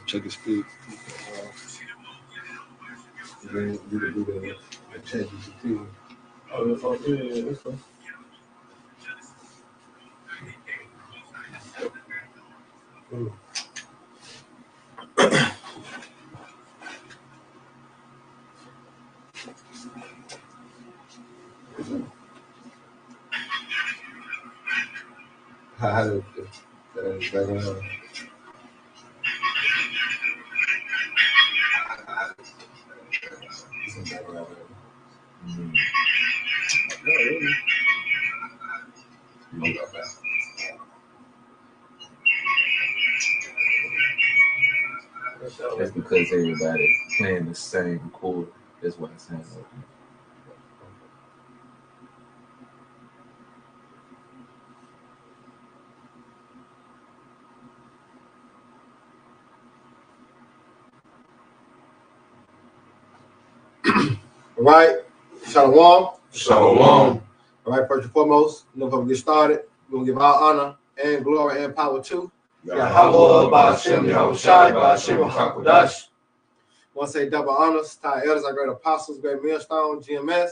Check his feet. Then you can do the chat GPT. Oh, that's all. Yeah, that's fine. How did that background? Some background. That's because everybody's playing the same chord. That's what I'm saying. All right, Shalom. Shalom. All right, first and foremost, before we get started, we're going to give all honor and glory and power to Yahweh, Ba'ashem, Yahushai, Ba'ashem, HaKodash. I want to say double honors to our elders, our great apostles, great millstone, GMS,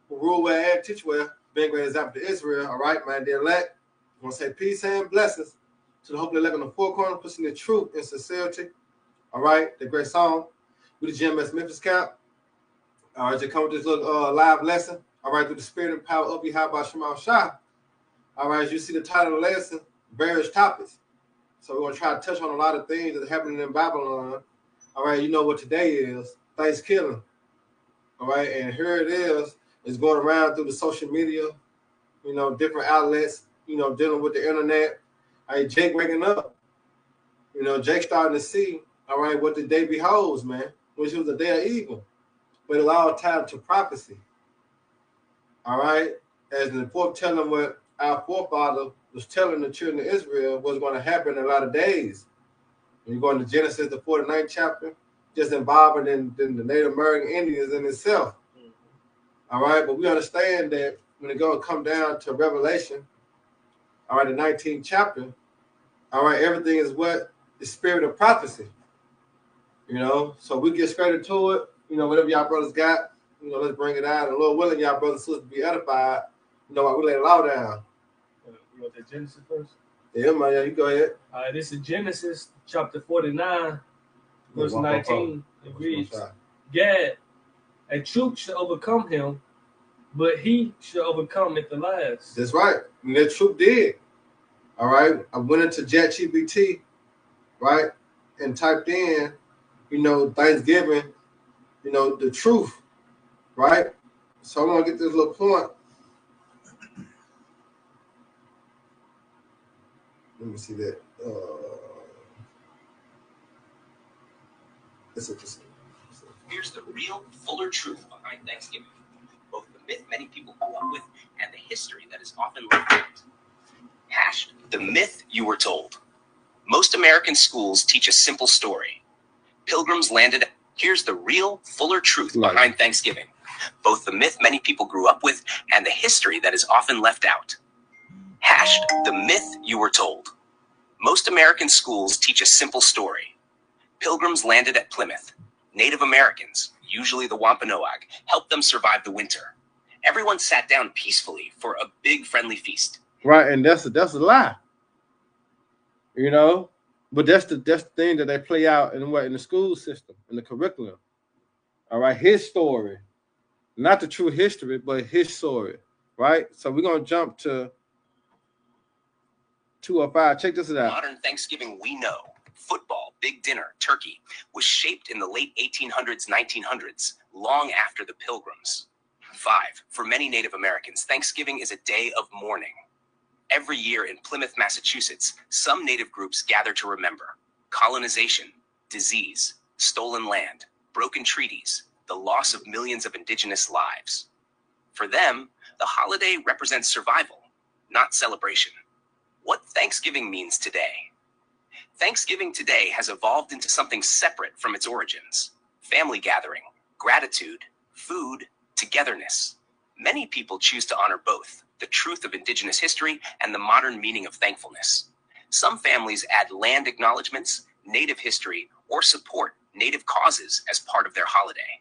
who rule well and teach well, being great example to Israel. All right, my dear elect. I want to say peace and blessings to the hopefully elect on the four corners, pushing the truth and sincerity. All right, the great song with the GMS Memphis Camp. All right, just come with this little live lesson. All right, through the spirit and power of Yahweh Shema Shah. All right, as you see the title of the lesson, various topics. So we're going to try to touch on a lot of things that are happening in Babylon. All right, you know what today is, Thanksgiving. All right, and here it is. It's going around through the social media, you know, different outlets, you know, dealing with the internet. All right, Jake waking up. You know, Jake starting to see, all right, what the day beholds, man, which was the day of evil. But it's all tied to prophecy. All right, as the foretelling what our forefather was telling the children of Israel was going to happen in a lot of days. When you go into Genesis, the 49th chapter, just involving in the Native American Indians in itself. All right, but we understand that when it going to come down to Revelation, all right, the 19th chapter, all right, everything is what the spirit of prophecy. You know, so we get straight into it. You know, whatever y'all brothers got, you know, let's bring it out. And Lord willing, y'all brothers and sisters be edified. You know, we lay it all down. You want the Genesis first? Yeah, man, yeah, you go ahead. All right, this is Genesis chapter 49, verse 19. It reads, Gad, a troop shall overcome him, but he shall overcome at the last. That's right. And that troop did. All right. I went into ChatGPT, right, and typed in, you know, Thanksgiving, you know, the truth, right? So I'm going to get this little point. Let me see that. Here's the real, fuller truth behind Thanksgiving, both the myth many people grew up with and the history that is often left out. Hashed, the myth you were told. Most American schools teach a simple story. Pilgrims landed. Here's the real, fuller truth behind Thanksgiving, both the myth many people grew up with and the history that is often left out. Hashed, the myth you were told. Most American schools teach a simple story. Pilgrims landed at Plymouth. Native Americans, usually the Wampanoag, helped them survive the winter. Everyone sat down peacefully for a big friendly feast. Right, and that's a lie. You know, but that's the thing that they play out in the school system, in the curriculum. All right, his story, not the true history, but his story. Right, so we're gonna jump to 205. Check this out. Modern Thanksgiving we know, football, big dinner, turkey, was shaped in the late 1800s, 1900s, long after the Pilgrims. 5. For many Native Americans, Thanksgiving is a day of mourning. Every year in Plymouth, Massachusetts, some Native groups gather to remember colonization, disease, stolen land, broken treaties, the loss of millions of indigenous lives. For them, the holiday represents survival, not celebration. What Thanksgiving means today. Thanksgiving today has evolved into something separate from its origins. Family gathering, gratitude, food, togetherness. Many people choose to honor both the truth of indigenous history and the modern meaning of thankfulness. Some families add land acknowledgments, Native history, or support Native causes as part of their holiday.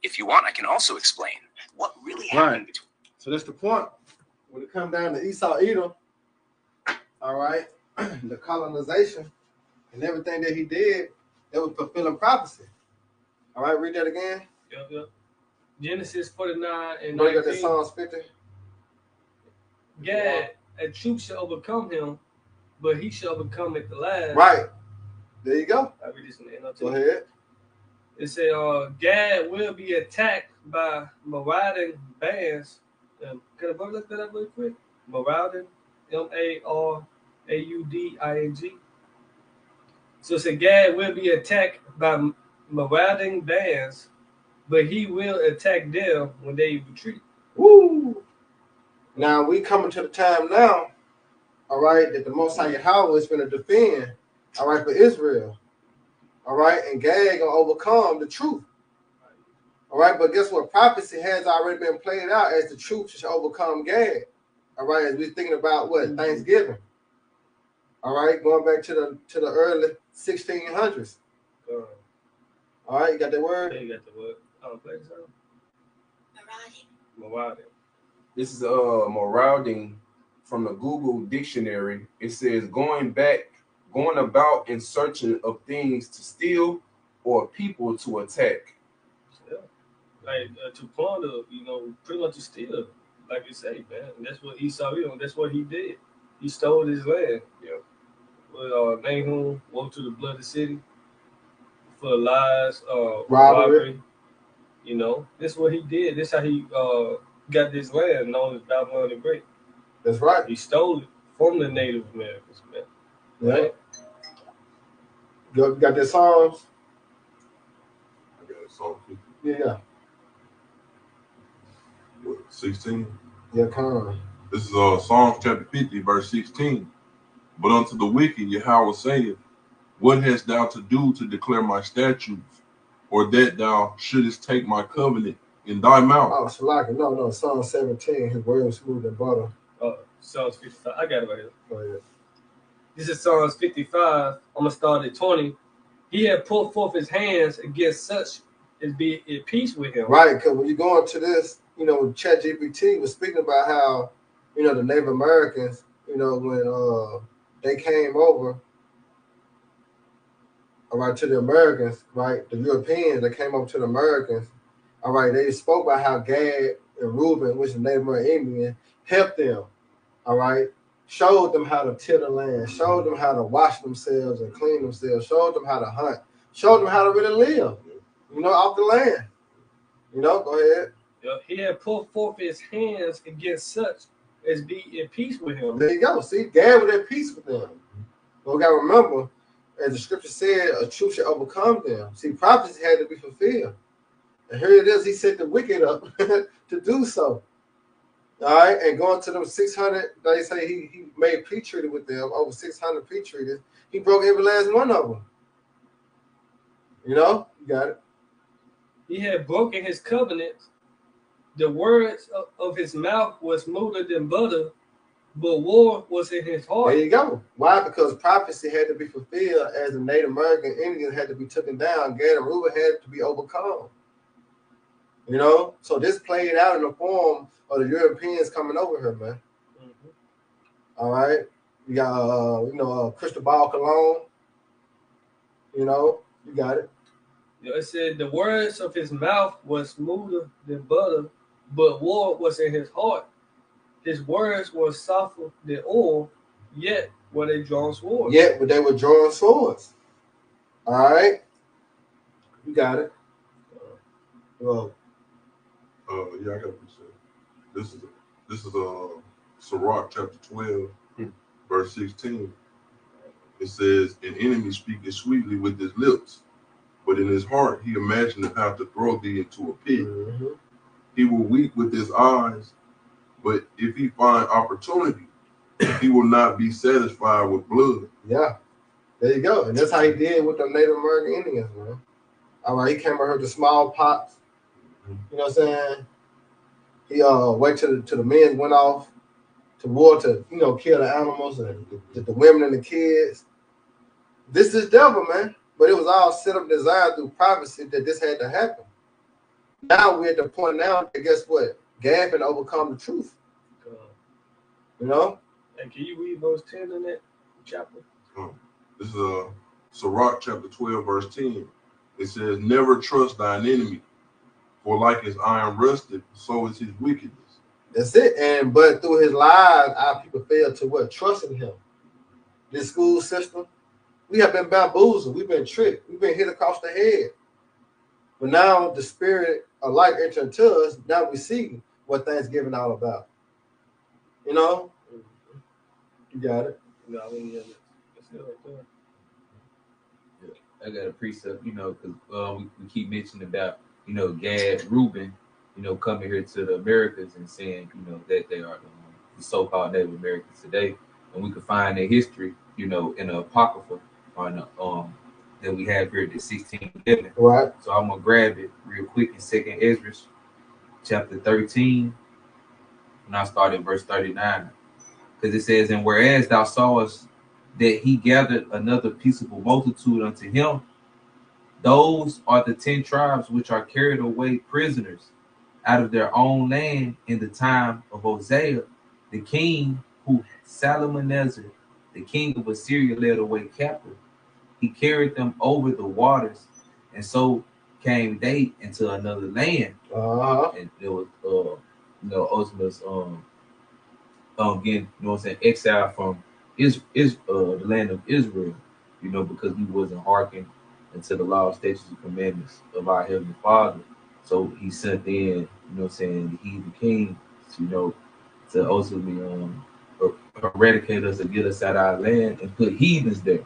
If you want, I can also explain what really happened between. So that's the point. When it comes down to Esau Edom, all right, the colonization and everything that he did, that was fulfilling prophecy. All right, read that again. Yep. Genesis 49 and You got that 19. Psalms 50? Gad, a troop shall overcome him, but he shall overcome at the last. Right. There you go. I read this in the NLT. Go ahead. It said, Gad will be attacked by marauding bands. Can I look that up real quick? Marauding, M-A-R-A-U-D-I-N-G. So it said, Gad will be attacked by marauding bands, but he will attack them when they retreat. Woo! Now we coming to the time now, all right, that the Most High Yahweh is going to defend, all right, for Israel. All right, and Gad gonna overcome the truth. All right, but guess what? Prophecy has already been played out as the truth should overcome Gad. All right, as we're thinking about what Thanksgiving. All right, going back to the early 1600s. All right, you got that word? Yeah, you got the word. Play this out. Marauding. This is marauding from the Google dictionary. It says going about in search of things to steal or people to attack. Yeah. Like to plunder, pretty much to steal. Like you say, man. And that's what Esau did. That's what he did. He stole his land. Yeah. With Nahum, woe to the bloody city, for lies, Robbery. That's what he did. That's how he got this land known as Babylon the Great. That's right. He stole it from the Native Americans, man. Right? You got that Psalms? I got it, Psalm 50. Yeah. What, 16? Yeah, come on. This is Psalms chapter 50, verse 16. But unto the wicked Yahweh saith, what hast thou to do to declare my statutes, or that thou shouldest take my covenant in thy mouth? Oh, Shalaka. No, Psalm 17. His word was smooth and butter. Psalms 55. I got it right here. Go ahead. This is Psalms 55. I'm going to start at 20. He had put forth his hands against such as be at peace with him. Right, because when you go into this, ChatGPT was speaking about how, the Native Americans, when they came over, all right, to the Americans, right, the Europeans that came over to the Americans, all right, they spoke about how Gad and Reuben, which is Native American Indian, helped them, all right, showed them how to till the land, showed them how to wash themselves and clean themselves, showed them how to hunt, showed them how to really live, off the land. Go ahead. He had put forth his hands against such as be at peace with him. There you go. See, Gad was at peace with them. But we got to remember, as the scripture said, a truth shall overcome them. See, prophecy had to be fulfilled. And here it is, he set the wicked up to do so. All right, and going to them 600, they say he made peace treaty with them, over 600 peace treaties. He broke every last one of them. You got it. He had broken his covenants. The words of his mouth was smoother than butter, but war was in his heart. There you go. Why? Because prophecy had to be fulfilled as the Native American Indians had to be taken down. Gad and Reuben had to be overcome. So this played out in the form of the Europeans coming over here, man. Mm-hmm. All right. You got, Cristobal Colon. You got it. It said the words of his mouth was smoother than butter, but war was in his heart. His words were softer than oil, yet were they drawn swords. Yet they were drawing swords. All right. You got it. Well. Yeah, I got what you said. This is Sirach chapter 12, verse 16. It says, an enemy speaketh sweetly with his lips, but in his heart he imagineth how to throw thee into a pit. Mm-hmm. He will weep with his eyes, but if he find opportunity, he will not be satisfied with blood. Yeah, there you go. And that's how he did with the Native American Indians, man. All right, he came over here to smallpox. You know what I'm saying? He waited till the men went off to war to kill the animals and the women and the kids. This is devil, man. But it was all set up, designed through prophecy that this had to happen. Now we're at the point now that guess what? Gad can overcome the truth. You know? And can you read verse 10 in that chapter? This is Sirach chapter 12, verse 10. It says, never trust thine enemy, for like his iron rusted, so is his wickedness. That's it. But through his lies, our people fail to what? Trust in him. This school system, we have been bamboozled. We've been tricked. We've been hit across the head. But now the spirit of life entered into us. Now we see what Thanksgiving all about. You know? You got it. No, I mean, it's still right there. I got a precept, because we keep mentioning about, Gad, Reuben, coming here to the Americas and saying, that they are the so-called Native Americans today. And we can find their history, in the Apocrypha that we have here at the 1611. Right. So I'm going to grab it real quick in 2nd Ezra, chapter 13, and I'll start at verse 39. Because it says, and whereas thou sawest that he gathered another peaceable multitude unto him, those are the 10 tribes which are carried away prisoners out of their own land in the time of Hosea, the king who Salmanasar, the king of Assyria, led away captive. He carried them over the waters, and so came they into another land. And there was Osman's again, exile from the land of Israel, because we wasn't hearkening unto the law, statutes, and commandments of our Heavenly Father. So he sent in, the heathen king, to ultimately eradicate us and get us out of our land and put heathens there,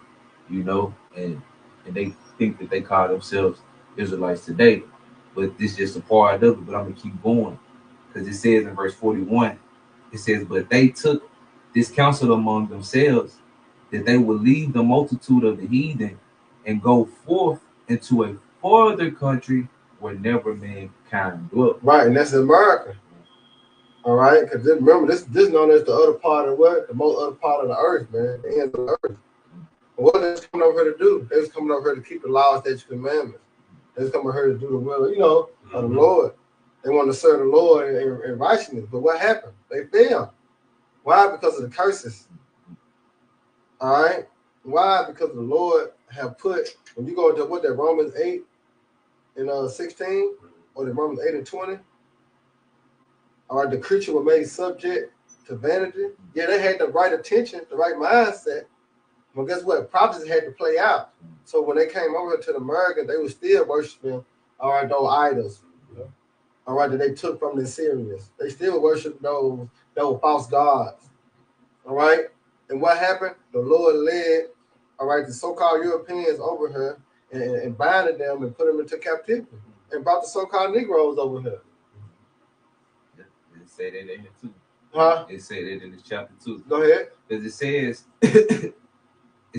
and they think that they call themselves Israelites today, but this is just a part of it. But I'm gonna keep going, because it says in verse 41, it says, but they took this counsel among themselves that they would leave the multitude of the heathen and go forth into a farther country where never mankind dwelt. Right, and that's America. All right, because remember, this known as the other part of what? The most other part of the earth, man. The end of the earth. And what they was coming over here to do? They was coming over here to keep the laws, statutes, commandments. They was coming over here to do the will, of the Lord. They wanted to serve the Lord in righteousness. But what happened? They failed. Why? Because of the curses. All right? Why? Because the Lord have put, when you go into what that Romans 8 and 16, or the Romans 8 and 20, all right, the creature was made subject to vanity. Yeah, they had the right attention, the right mindset. But guess what? Prophecies had to play out. So when they came over to the Americans, they were still worshiping, all right, those idols. All right, that they took from the Assyrians. They still worship those false gods. All right? And what happened? The Lord led, all right, the so-called Europeans over here and binded them and put them into captivity and brought the so-called Negroes over here. It said that in it too. Huh? It said it in this chapter 2. Go ahead. Because it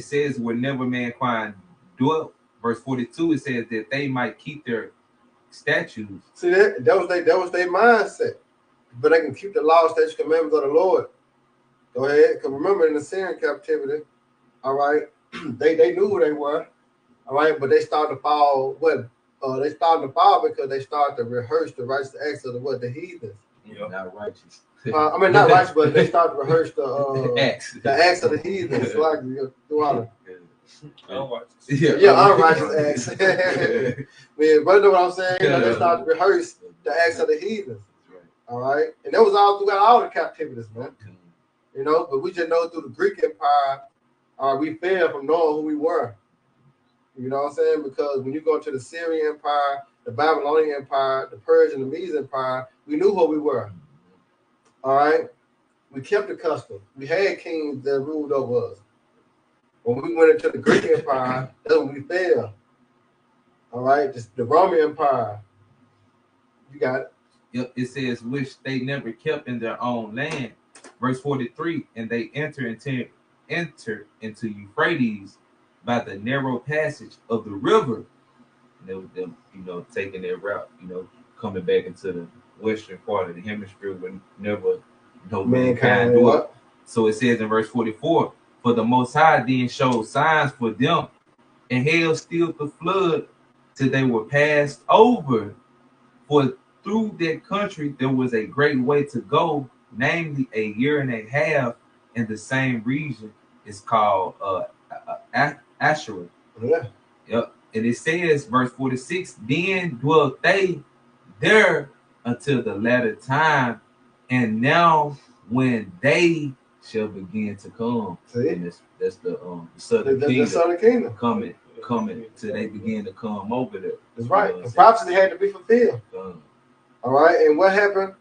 says where never mankind dwelt. Verse 42, it says that they might keep their statutes. See that was their mindset. But they can keep the law, statutes, commandments of the Lord. Go ahead. Because remember, in the Syrian captivity, all right, they knew who they were, all right, but they started to fall. They started to fall because they started to rehearse the righteous acts of the heathens. Not righteous. I mean, not righteous, but they started to rehearse the acts of the heathens. Like throughout. Unrighteous acts. Man, but you know what I'm saying? They started to rehearse the acts of the heathens. All right, and that was all throughout all the captivities, man. But we just know through the Greek Empire, we fell from knowing who we were. You know what I'm saying? Because when you go to the Syrian Empire, the Babylonian Empire, the Persian, the Medes Empire, we knew who we were. All right? We kept the custom. We had kings that ruled over us. When we went into the Greek Empire, that's when we fell. All right? The Roman Empire. You got it. Yep, it says, which they never kept in their own land. Verse 43, and they enter into Euphrates by the narrow passage of the river. And they was them, taking their route, coming back into the western part of the hemisphere when never mankind dwelt. So it says in verse 44, For the Most High then showed signs for them, and hell stilled the flood till they were passed over. For through that country there was a great way to go, namely a year and a half, in the same region is called Asherah. Yeah. Yep. And it says, verse 46, then dwelt they there until the latter time, and now when they shall begin to come. See? And that's the southern The kingdom Southern Kingdom. coming till they begin to come over there. That's right. The prophecy had to be fulfilled. All right. And what happened?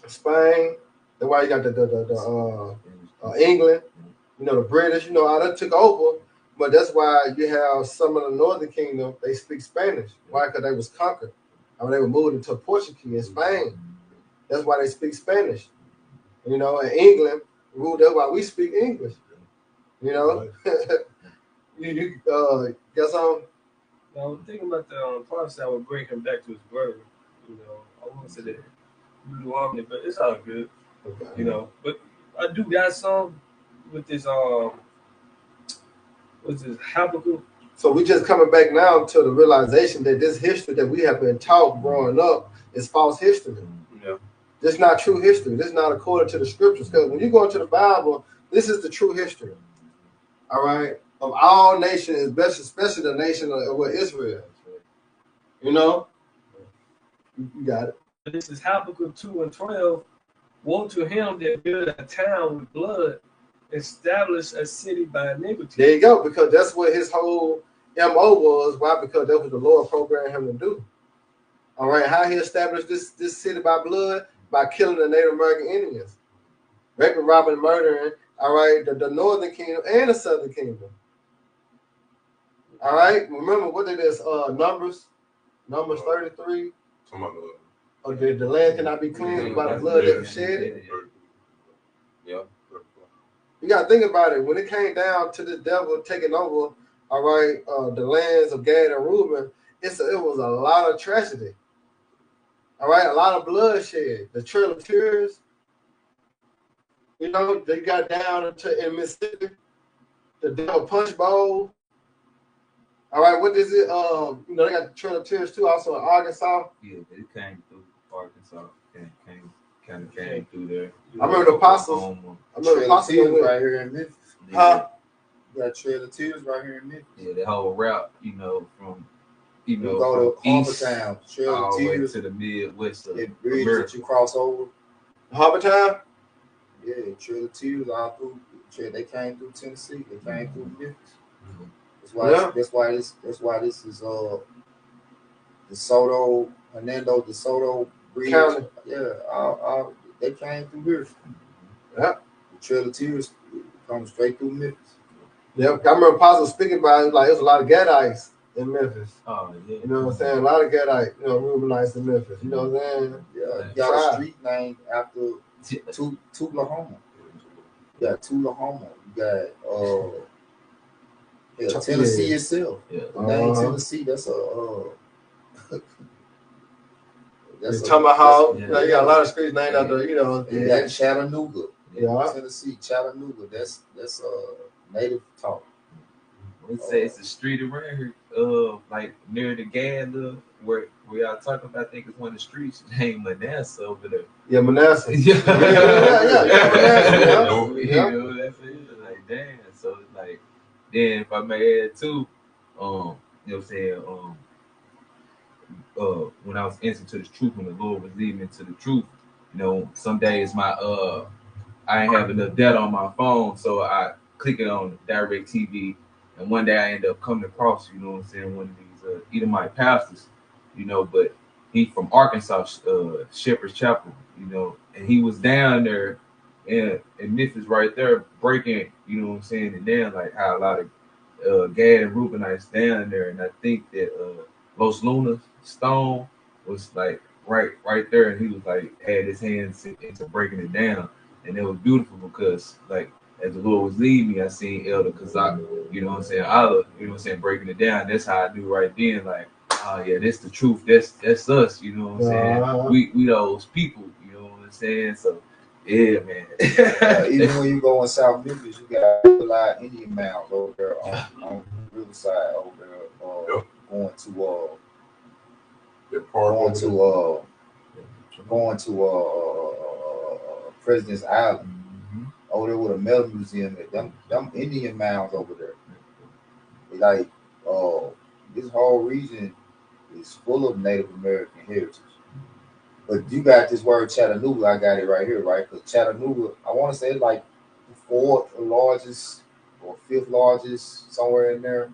Spain. That's why you got the England. You know, the British. You know how that took over. But that's why you have some of the Northern Kingdom. They speak Spanish. Why? Because they was conquered. I mean, they were moved into Portuguese in Spain. That's why they speak Spanish. You know, in England, that's why we speak English. You know, you got something? I was thinking about the prophecy. I would bring him back to his word. You know, I want to say that Deuteronomy, but it's all good. Okay. You know, but I do got some with this what's this Habakkuk? So we just coming back now to the realization that this history that we have been taught growing up is false history. Yeah. This is not true history. This is not according to the scriptures. Because when you go into the Bible, this is the true history. All right, of all nations, especially the nation of Israel. You know, you got it. This is Habakkuk 2:12. Woe to him that build a town with blood, establish a city by iniquity. There you go, because that's what his whole MO was. Why? Because that was the Lord programmed him to do. All right, how he established this city by blood? By killing the Native American Indians. Raping, robbing, and murdering, all right, the Northern Kingdom and the Southern Kingdom. All right, remember what it is, Numbers 33. Or the land cannot be cleansed by the blood that was shed. Yeah. You got to think about it. When it came down to the devil taking over, all right, the lands of Gad and Reuben, it was a lot of tragedy. All right, a lot of bloodshed. The Trail of Tears, you know, they got down in Mississippi. The Devil Punch Bowl. All right, what is it? You know, they got the Trail of Tears too, also in Arkansas. Yeah, it came through Arkansas. Came through there. I remember the apostles. Trail of Tears right here in Memphis. Huh? You got Trail of Tears right here in Memphis. Yeah, the whole route, you know, from You go to east Harbortown, Trail all of the way Tears, to the Midwest of the bridge America. that you cross over. Harbortown? Yeah, Trail of Tears all through. They came through Tennessee. They came through Memphis. That's why. That's why this is the Hernando de Soto bridge. County. Yeah, they came through here. Yeah. The Trail of Tears comes straight through Memphis. Yep. I remember Apostle speaking about it, like it was a lot of Gadites in Memphis. Oh yeah. You know what I'm saying? A lot of Gadite, you know, Reubenites in Memphis. You know what I'm saying? Yeah, you got a street named after Tullahoma. You got Tullahoma. You got Tennessee itself. Yeah. The name Tennessee, that's a That's Tomahawk. Yeah. You know, you got a lot of streets named after, you know. and that Chattanooga. Yeah. Tennessee, Chattanooga. That's native talk. It says it's a street around here, like near the Gad, where y'all talking about. I think it's one of the streets named Manasseh over there. Yeah, Manasseh. Yeah. Manasseh, You know, that's it. Like, damn. So it's like, then if I may add too, you know what I'm saying, when I was answering to the truth, when the Lord was leading me to the truth, you know, some days I ain't have enough data on my phone, so I click it on Direct TV, and one day I end up coming across, you know what I'm saying, one of these Edomite pastors, you know, but he from Arkansas, Shepherd's Chapel, you know, and he was down there in Memphis right there breaking, you know what I'm saying, and then like how a lot of Gad and Reubenites down there, and I think that Los Lunas Stone was like right there, and he was like had his hands into breaking it down, and it was beautiful because like as the Lord was leading me, I seen Elder Kazak, you know what I'm saying, Allah, you know what I'm saying, breaking it down. That's how I knew right then, like, oh yeah, that's the truth. That's us, you know what I'm saying. We those people, you know what I'm saying. So Yeah, man. Even when you go in South Memphis, you got a lot of Indian mounds over there on the riverside over there, going to President's Island. Over there with a metal museum. Them Indian mounds over there. They like this whole region is full of Native American heritage. But you got this word Chattanooga, I got it right here, right? Because Chattanooga, I want to say like the fourth largest or fifth largest, somewhere in there,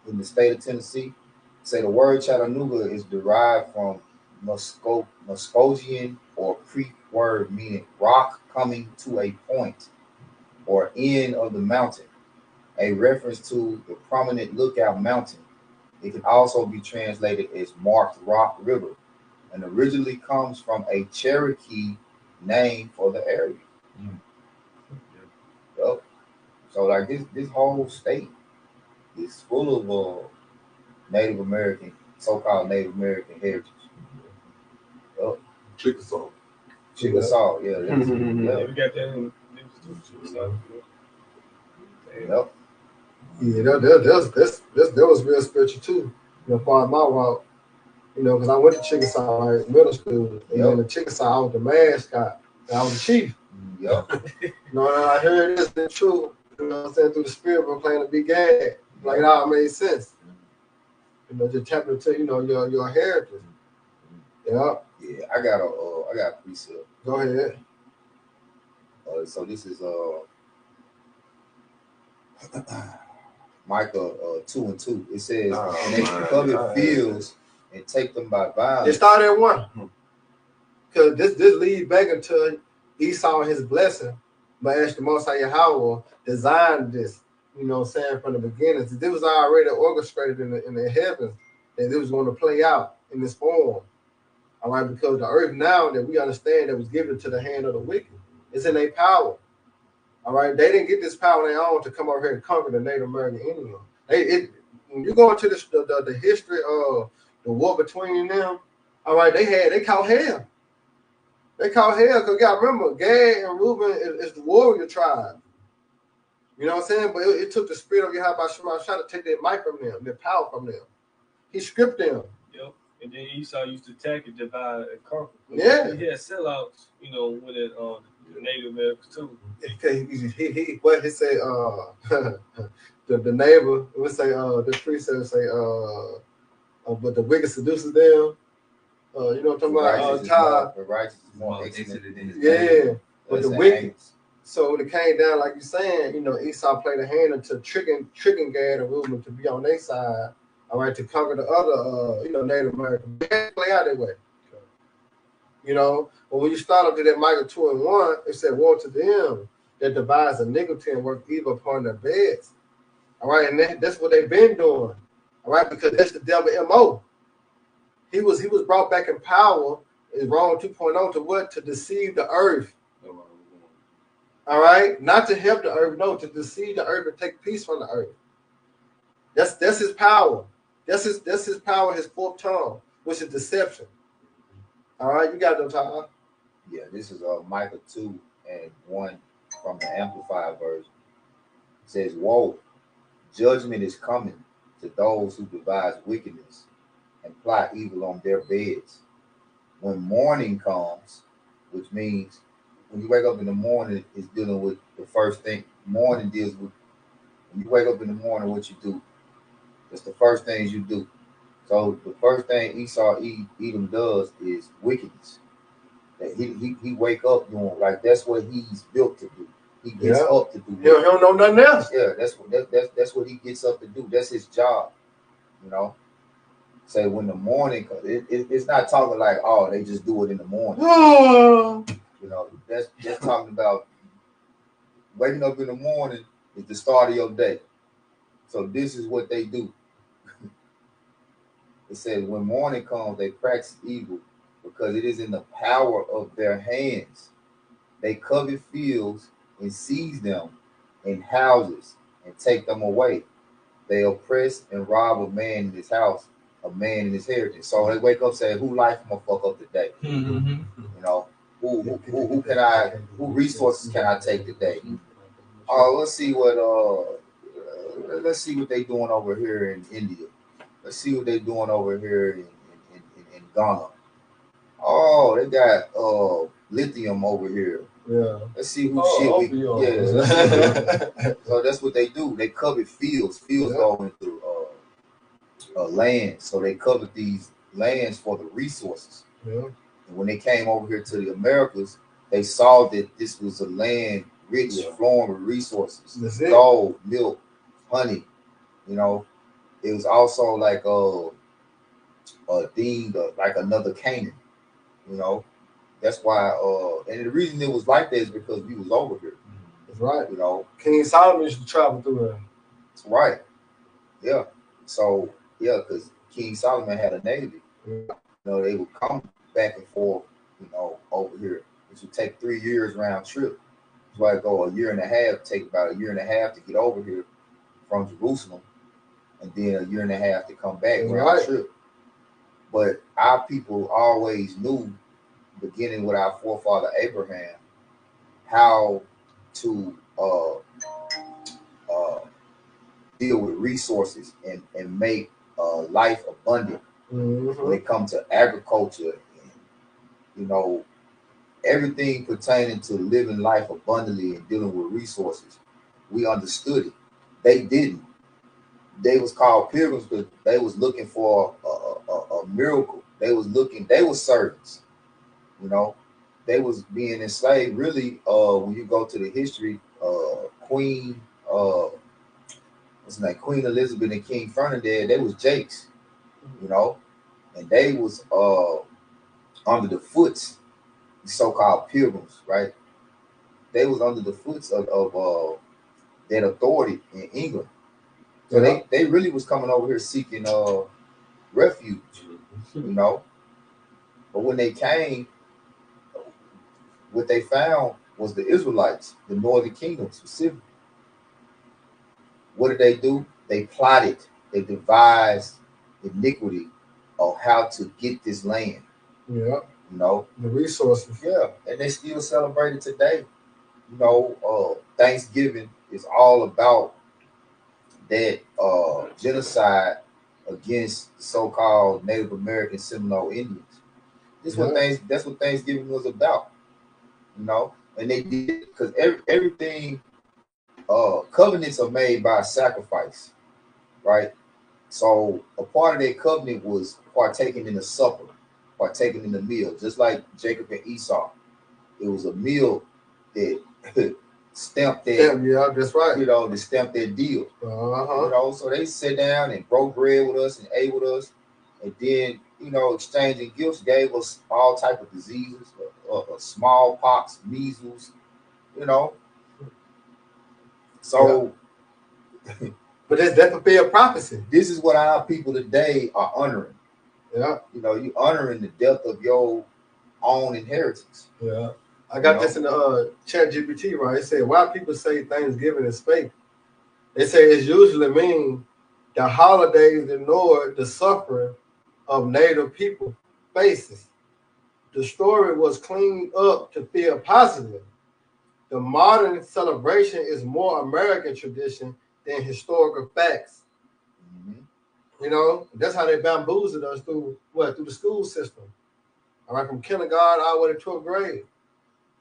in the state of Tennessee. Say the word Chattanooga is derived from Muskogean or Creek word meaning rock coming to a point or end of the mountain, a reference to the prominent Lookout Mountain. It can also be translated as Marked Rock River, and originally comes from a Cherokee name for the area. Yep. So like this whole state is full of Native American, so-called Native American heritage. Yep. Chickasaw, yeah. Yeah, we got that in Chickasaw. Yep. Yeah, that was real spiritual too. Part of my walk. Because I went to Chickasaw like middle school, and then the Chickasaw I was the mascot. I was the chief. Yep. I heard this been true. I'm saying, through the spirit of playing the big game. Like it all made sense. Just tapping into your heritage. Yeah. Yeah, I got a precept. Go ahead. So this is Micah 2:2. It says, and they covet fields and take them by violence. It started at 1. Because this leads back into Esau and his blessing. But as the Most High Yahweh designed this, from the beginning. This was already orchestrated in the heavens that it was going to play out in this form. All right, because the earth now that we understand that was given to the hand of the wicked, it's in their power. All right, they didn't get this power on their own to come over here and conquer the Native American Indian. When you go into the history of the war between them, all right, they caught hell. They caught hell because you got to remember, Gad and Reuben is the warrior tribe. You know what I'm saying? But it took the spirit of Yahweh Shema to take their might from them, their power from them. He stripped them. Yep. And then Esau used to attack and divide and conquer. Yeah. He had sellouts, with it the Native Americans too. He said the neighbor would say the priest would say but the wicked seduces them. You know what I'm talking about? The righteous is more excellent than his neighbor. But the wicked. So when it came down, like you're saying, Esau played a hand into tricking Gad and Reuben to be on their side, all right, to conquer the other, Native Americans. They had to play out that way. But when you start up to that Micah 2:1, it said, woe to them that devise iniquity and work evil upon their beds. All right, and that's what they've been doing. All right, because that's the devil MO. He was brought back in power, is Rome 2.0 to what? To deceive the earth. All right, not to help the earth, no, to deceive the earth and take peace from the earth. That's his power. That's his power, his fourth tongue, which is deception. All right, you got it, Tyler. Yeah, this is Micah 2:1 from the Amplified version. It says, woe, judgment is coming to those who devise wickedness and plot evil on their beds. When morning comes, which means when you wake up in the morning, it's dealing with the first thing. Morning deals with when you wake up in the morning, what you do. That's the first things you do. So the first thing Esau Edom does is wickedness. That he wake up doing, like that's what he's built to do. He gets up to do. He don't know nothing else. Yeah, that's what he gets up to do. That's his job. Say when the morning comes, it's not talking like, oh, they just do it in the morning. That's talking about waking up in the morning is the start of your day. So this is what they do. It says when morning comes, they practice evil because it is in the power of their hands. They covet fields and seize them in houses and take them away. They oppress and rob a man in his house, a man in his heritage. So they wake up saying, who life I'm gonna fuck up today? Who who resources can I take today? Let's see what they doing over here in India. Let's see what they doing over here in Ghana. Oh, they got lithium over here. Yeah. Let's see who opioids. So that's what they do. They covered fields. Fields go into land. So they covered these lands for the resources. Yeah. And when they came over here to the Americas, they saw that this was a land rich, flowing with resources. Gold, milk, honey. You know, it was also like deemed like another Canaan. You know, that's why. And the reason it was like that is because we was over here. That's right. You know, King Solomon used to travel through there. That's right. Yeah. So because King Solomon had a navy. You know, they would come back and forth. You know, over here, which would take 3 years round trip. So I go a year and a half. Take about a year and a half to get over here from Jerusalem, and then a year and a half to come back round trip. But our people always knew, beginning with our forefather Abraham, how to deal with resources and make life abundant. When it comes to agriculture and, you know, everything pertaining to living life abundantly and dealing with resources, we understood it. They didn't. They was called pilgrims because they was looking for a miracle. They were servants. You know, they was being enslaved. Really, when you go to the history, Queen Elizabeth and King Ferdinand, they was Jakes, you know, and they was under the foots, the so-called pilgrims, right? They was under the foots of that authority in England. So they really was coming over here seeking refuge, you know. But when they came, what they found was the Israelites, the Northern Kingdom specifically. What did they do? They plotted, they devised iniquity of how to get this land. Yeah. You know, the resources. Yeah, and they still celebrate it today. You know, Thanksgiving is all about that genocide against so-called Native American Seminole Indians. That's what Thanksgiving was about. You know, and they did because everything covenants are made by sacrifice, right? So a part of their covenant was partaking in the supper, partaking in the meal, just like Jacob and Esau. It was a meal that stamped that. Yeah, that's right. You know, to stamp that deal. You know, so they sit down and broke bread with us and ate with us, and then, you know, exchanging gifts, gave us all type of diseases, smallpox, measles, you know. So, but that's fulfilled prophecy. This is what our people today are honoring. Yeah, you know, you honoring the death of your own inheritance. Yeah, I got this in the Chat GPT, right? It said, why people say Thanksgiving is fake? They say it's usually mean the holidays ignore the suffering of Native people faces. The story was cleaned up to feel positive. The modern celebration is more American tradition than historical facts. You know, that's how they bamboozled us through the school system. All right, from kindergarten all the way to 12th grade.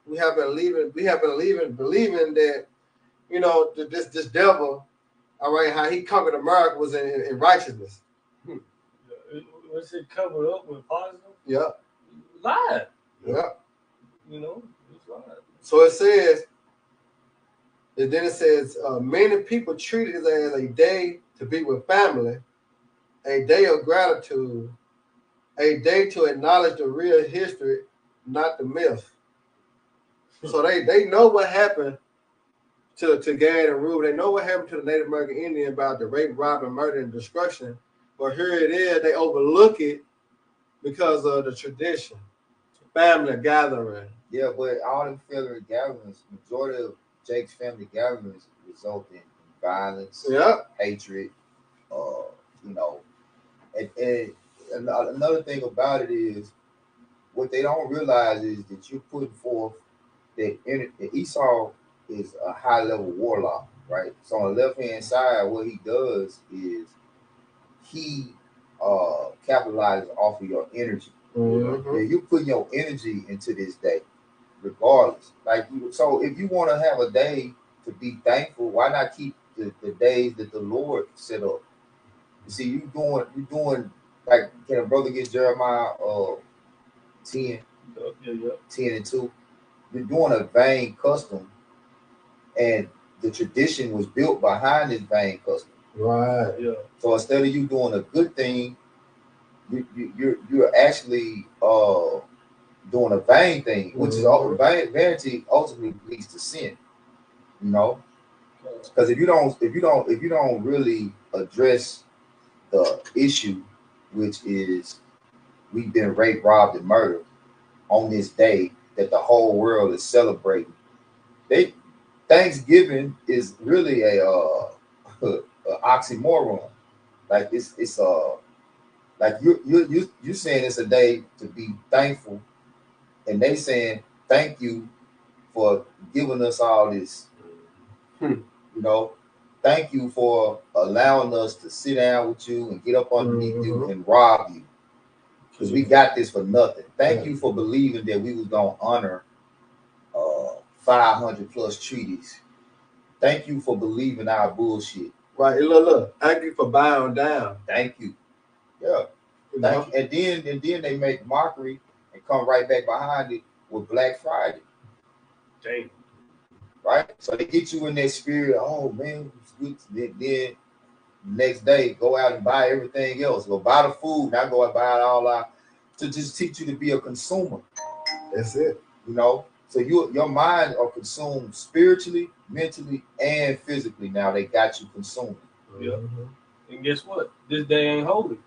We have been believing that, you know, this devil, all right, how he conquered America was in righteousness. Was it covered up with positive? Yeah. Lied. Yeah. You know, it's lied. So it says, and then it says, many people treat it as a day to be with family, a day of gratitude, a day to acknowledge the real history, not the myth. So they know what happened to Gad and Reuben. They know what happened to the Native American Indian about the rape, robbing, murder, and destruction. But here it is, they overlook it because of the tradition, family gathering. Yeah, but all them family gatherings, majority of Jake's family gatherings result in violence, hatred, you know. And another thing about it is what they don't realize is that you're putting forth that Esau is a high level warlock, right? So on the left hand side, what he does is he capitalizes off of your energy. Yeah, you put your energy into this day, regardless. Like so, if you want to have a day to be thankful, why not keep the days that the Lord set up? You see, you doing like, can a brother get Jeremiah 10 and 2? You're doing a vain custom, and the tradition was built behind this vain custom. Right. Yeah. So instead of you doing a good thing, you're actually doing a vain thing, which is vanity ultimately leads to sin. You know, because if you don't really address the issue, which is we've been raped, robbed, and murdered on this day that the whole world is celebrating. Thanksgiving is really a oxymoron. Like it's like you saying it's a day to be thankful, and they saying thank you for giving us all this. You know, thank you for allowing us to sit down with you and get up underneath you and rob you, because we got this for nothing. Thank you for believing that we was gonna honor 500 plus treaties. Thank you for believing our bullshit. Right. Look. Thank you for bowing down. Thank you. Yeah. Thank you. And then they make mockery and come right back behind it with Black Friday. Dang. Right? So they get you in that spirit. Oh man, it's good. Then next day, go out and buy everything else. Go buy the food. Now go and buy it all out to just teach you to be a consumer. That's it. You know. So your mind are consumed spiritually, mentally, and physically. Now they got you consumed. Yeah. And guess what? This day ain't holy.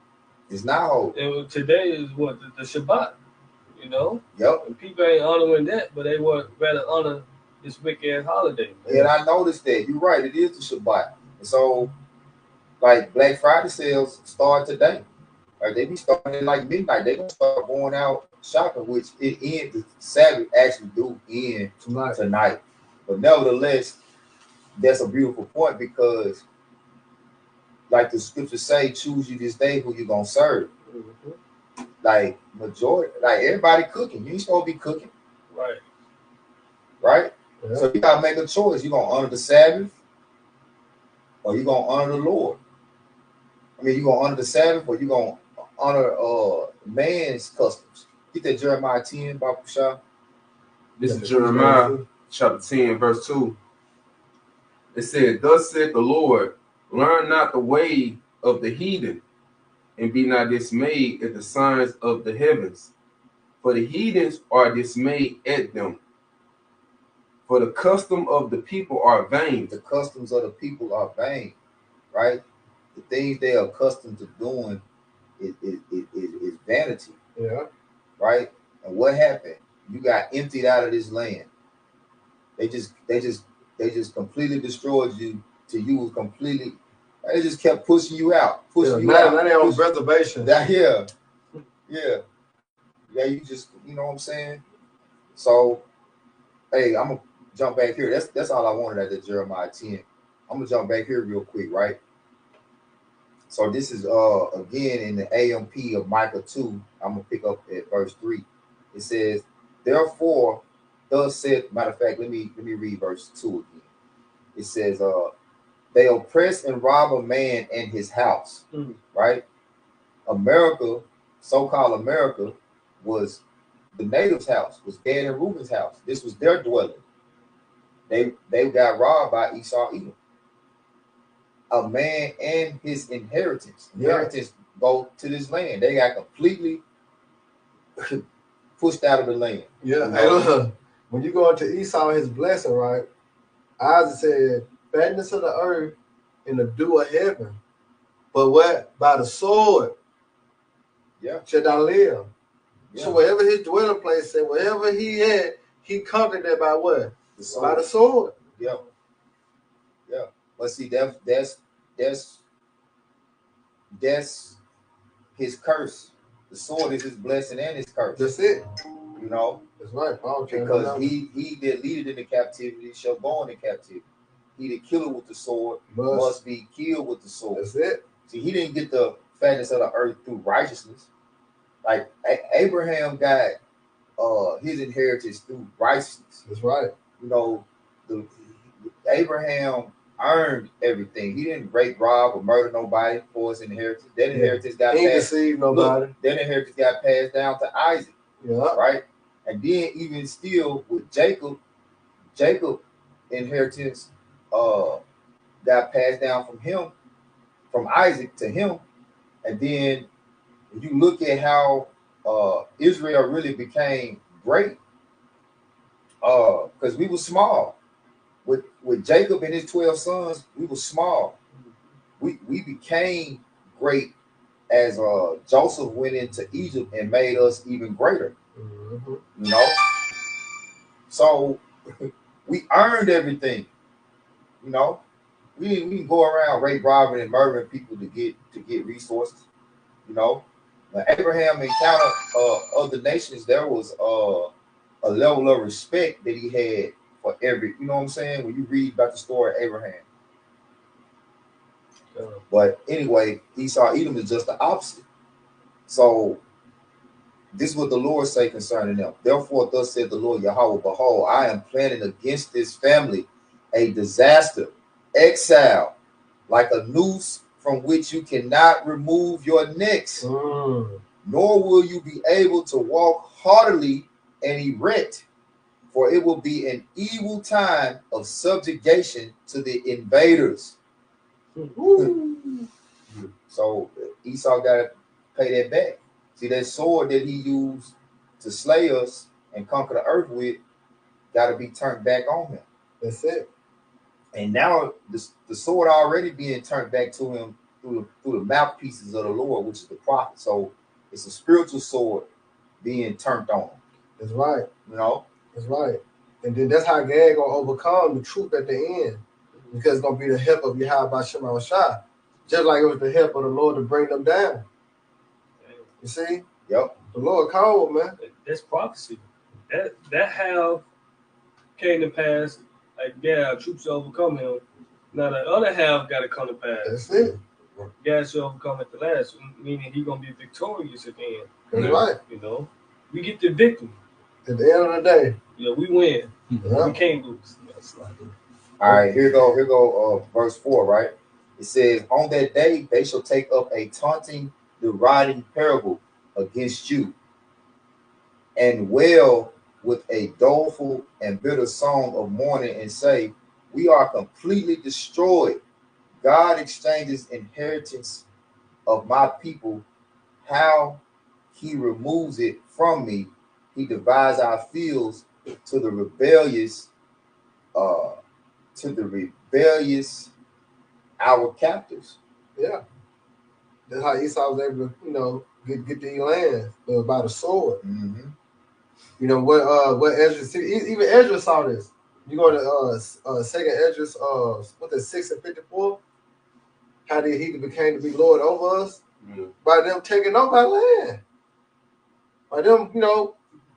It's not holy. And today is what the Shabbat. You know. Yep. And people ain't honoring that, but they would rather honor this wicked holiday. And I noticed that. You're right. It is the Shabbat. And so, like Black Friday sales start today. Like they be starting at like midnight. They gonna start going out shopping, which it ends. The Sabbath actually do end tonight. But nevertheless, that's a beautiful point, because, like the scriptures say, choose you this day who you gonna serve. Like majority, like everybody cooking. You ain't supposed to be cooking, right? Yeah. So you gotta make a choice. You gonna honor the Sabbath, or you gonna honor the Lord? I mean, you gonna honor the Sabbath, or you gonna honor man's customs? Get that Jeremiah 10, Baba Shah. This is Jeremiah chapter 10, verse 2. It said, "Thus said the Lord, learn not the way of the heathen, and be not dismayed at the signs of the heavens. For the heathens are dismayed at them. For the custom of the people are vain." The customs of the people are vain, right? The things they are accustomed to doing is vanity. Yeah. Right? And what happened? You got emptied out of this land. They just completely destroyed you till you was completely. They just kept pushing you out, you out. Now they on reservation. Yeah. You just, you know what I'm saying? So, hey, I'm gonna jump back here. That's all I wanted at the Jeremiah 10. I'm gonna jump back here real quick, right? So this is again in the AMP of Micah 2. I'm gonna pick up at verse 3. It says, "Therefore, thus said," matter of fact, let me read verse 2 again. It says, "They oppress and rob a man and his house." Right? America, so-called America, was the natives' house, was Gad and Reuben's house. This was their dwelling. They got robbed by Esau Edom. A man and his inheritance go to this land. They got completely pushed out of the land. Yeah. Hey, look, when you go into Esau, his blessing, right? Isaac said, "Fatness of the earth and the dew of heaven." But what? By the sword. Yeah. Should I live? Yeah. So wherever his dwelling place said, wherever he had, he conquered that by what? The sword. By the sword. Yeah. But see, that's his curse. the sword is his blessing and his curse. That's it. You know, That's right. Paul because he that leadeth into captivity shall go into captivity. He that killeth with the sword must be killed with the sword. That's it. See, he didn't get the fatness of the earth through righteousness. Like Abraham got his inheritance through righteousness. That's right. You know, Abraham earned everything. He didn't rape, rob, or murder nobody for his inheritance. That inheritance got He ain't passed. deceived nobody. Look, that inheritance got passed down to Isaac. Yeah. Right? And then even still with Jacob inheritance got passed down from Isaac to him. And then when you look at how Israel really became great, because we were small. With Jacob and his 12 sons, we were small. We became great as Joseph went into Egypt and made us even greater. Mm-hmm. You know? So we earned everything. You know? We didn't go around rape, robbing, and murdering people to get resources. You know? When Abraham encountered other nations, there was a level of respect that he had for every, you know what I'm saying? When you read about the story of Abraham. But anyway, Esau, Edom is just the opposite. So this is what the Lord say concerning them. Therefore, thus said the Lord Yahweh, behold, I am planning against this family a disaster, exile, like a noose from which you cannot remove your necks, nor will you be able to walk heartily and erect, for it will be an evil time of subjugation to the invaders. So Esau got to pay that back. See, that sword that he used to slay us and conquer the earth with got to be turned back on him. That's it. And now the sword already being turned back to him through the mouthpieces of the Lord, which is the prophet. So it's a spiritual sword being turned on him. That's right. You know? That's right. And then that's how God gonna overcome the truth at the end. Because it's gonna be the help of Yahweh Shema Shai. Just like it was the help of the Lord to bring them down. You see? Yep. The Lord called, man. That's prophecy. That how came to pass. Like, yeah, troops overcome him. Now the other half got to come to pass. That's it. God shall overcome at the last, meaning he gonna be victorious at the end. That's right. You know, we get the victory. At the end of the day. Yeah, we win. Yeah. We can't lose. All right, here go verse 4, right? It says, on that day they shall take up a taunting, deriding parable against you, and wail with a doleful and bitter song of mourning, and say, we are completely destroyed. God exchanges inheritance of my people. How he removes it from me. He divides our fields to the rebellious, our captors. Yeah. That's how Esau was able to, get the land by the sword. Mm-hmm. You know what Ezra see, even Ezra saw this. You go to second Ezra, 6 and 54. How did he became to be Lord over us? By them taking over our land. By them,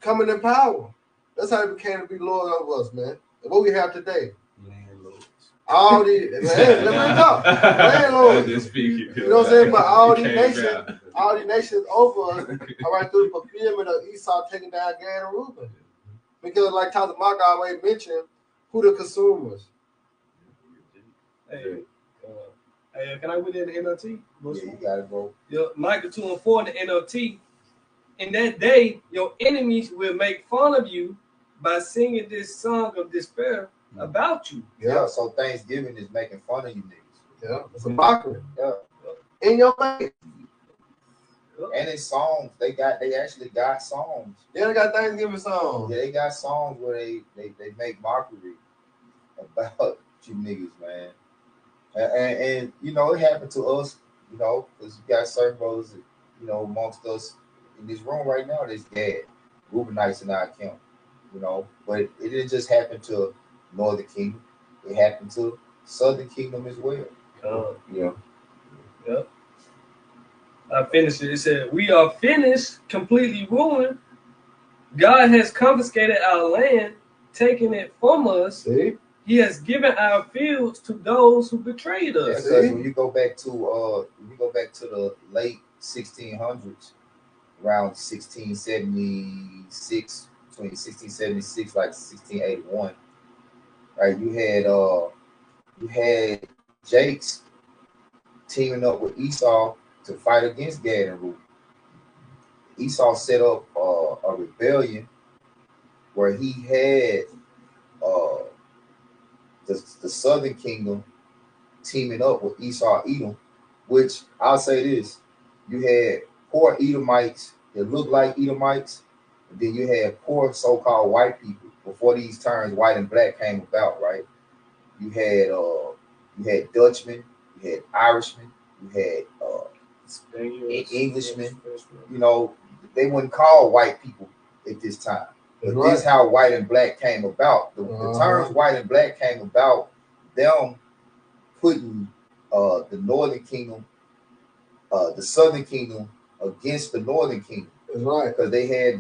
coming in power. That's how he became to be Lord over us, man. And what we have today. Landlords. All these landlords. You know what I'm saying? But all these nations over us, all right, through the fulfillment of Esau taking down Gad and Reuben. Because like Dr. Mark always mentioned, who the consumers? Hey, can I read that in the NLT? Yeah, you gotta go. Micah 2 and 4 in the NLT. In that day, your enemies will make fun of you by singing this song of despair about you. Yeah, so Thanksgiving is making fun of you niggas. Yeah, it's a mockery. Yeah. In your face. And in songs, they actually got songs. Yeah, they got Thanksgiving songs. Yeah, they got songs where they make mockery about you niggas, man. And it happened to us, because you got certain brothers, amongst us in this room right now, there's Gad, Reubenites in our camp, but it didn't just happen to Northern Kingdom, it happened to Southern Kingdom as well. Yeah. I finished it. It said, "We are finished, completely ruined. God has confiscated our land, taking it from us. See? He has given our fields to those who betrayed Yeah, us." because when you go back to the late 1600s, around 1676, between 1676 like 1681, right? You had Jakes teaming up with Esau to fight against Gad and Reuben. Esau set up a rebellion where he had the southern kingdom teaming up with Esau Edom, which I'll say this: you had poor Edomites that looked like Edomites, and then you had poor so-called white people before these terms white and black came about, right? You had Dutchmen, you had Irishmen, you had Englishmen. You know, they wouldn't call white people at this time. But Right. this is how white and black came about. The terms white and black came about them putting the northern kingdom, the southern kingdom against the northern kingdom. That's right. Because they had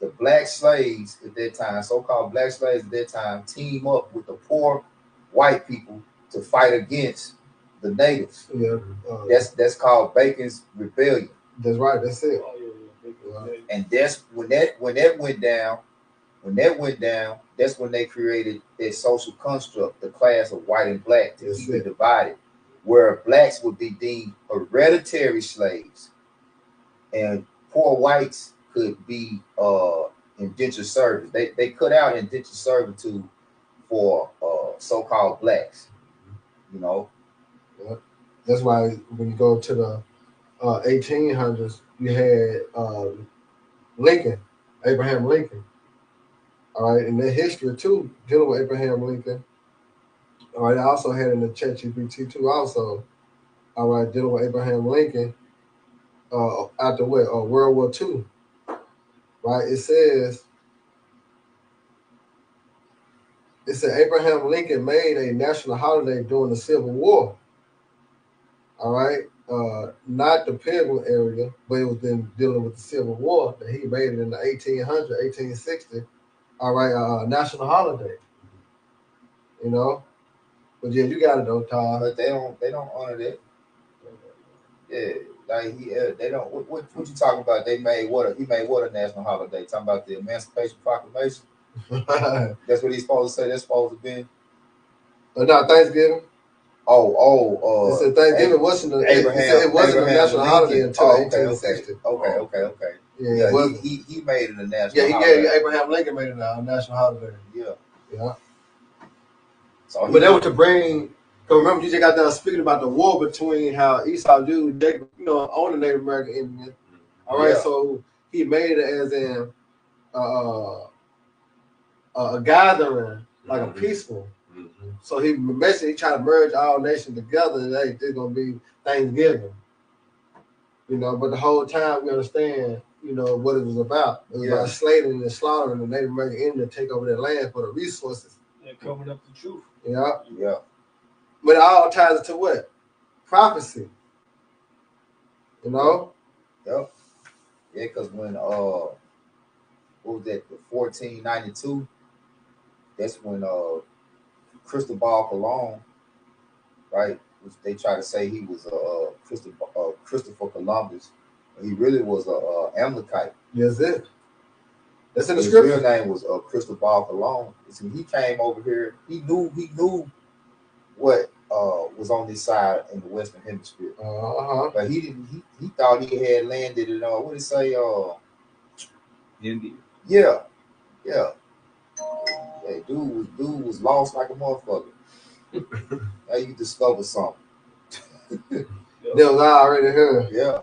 the black slaves at that time, so-called black slaves at that time, team up with the poor white people to fight against the natives. Yeah. That's called Bacon's Rebellion. That's right. That's it. And that's when that went down. When that went down, that's when they created their social construct, the class of white and black, to keep it divided, where blacks would be deemed hereditary slaves, and poor whites could be indentured servants. They cut out indentured servitude for so-called blacks. You know. Yeah. That's why when you go to the 1800s, you had Lincoln, Abraham Lincoln. All right, and their history too, dealing with Abraham Lincoln. All right, I also had in the ChatGPT too, also. All right, dealing with Abraham Lincoln after what? World War II. Right, it said Abraham Lincoln made a national holiday during the Civil War. All right, not the Pilgrim area, but it was then dealing with the Civil War that he made it in the 1800s, 1860. All right, national holiday. You know, but yeah, you got it though, Todd. But they don't honor that. Yeah, like they don't. What you talking about? He made what a national holiday? Talking about the Emancipation Proclamation. That's what he's supposed to say. That's supposed to be. No, Thanksgiving. It said Thanksgiving wasn't it wasn't a national holiday until 1860. Okay. Yeah, he made it a national. Yeah, holiday. Abraham Lincoln made it a national holiday. Yeah. So but that was to bring. Cause remember, you just got done speaking about the war between how Esau Jews, Jacob, owned the Native American Indians. All right, so he made it as in a gathering, like a peaceful. Mm-hmm. So he basically tried to merge all nations together. And it's gonna be Thanksgiving. But the whole time we understand, what it was about. It was about slaving and slaughtering the Native American Indians to take over their land for the resources. And covering up the truth. Yeah. But it all ties into what? Prophecy. Yep. Yeah, because when what was that? 1492. That's when Cristobal Colon, right? Which they try to say he was Christopher Columbus. He really was a Amalekite. Yes, it. That's in the His scripture. real name was Cristobal Colon. So he came over here. He knew what was on this side in the Western Hemisphere. But he didn't. He thought he had landed in what did it say? India. Yeah. Hey, dude was lost like a motherfucker. Now you discover something. That was already here. Yeah.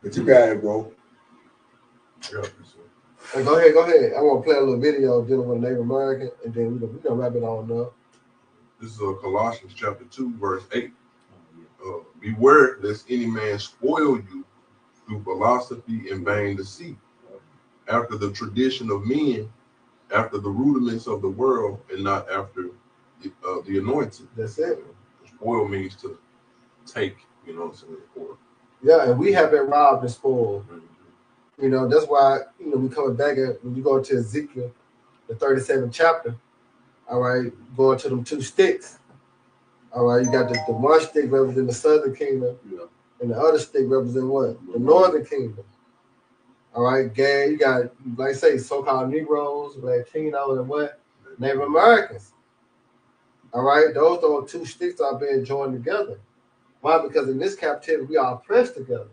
But you got it, bro. Yeah. Hey, go ahead. I want to play a little video dealing with Native American, and then we're gonna wrap it on up. This is Colossians chapter 2, verse 8. Beware lest any man spoil you through philosophy and vain deceit, after the tradition of men, after the rudiments of the world, and not after the anointing. That's it. Spoil means to take, you know what I'm saying? Or, Yeah, and we have been robbed and spoiled. Mhm. You know, that's why, you know, we coming back at when you go to Ezekiel, the 37th chapter, all right, going to them two sticks. All right, you got the one stick representing the southern kingdom, Yeah. and the other stick represent what? The northern kingdom. All right, gay, you got, like I say, so-called Negroes, Latinos, and what? Native Americans. All right, those two sticks are being joined together. Why? Because in this captivity, we are oppressed together,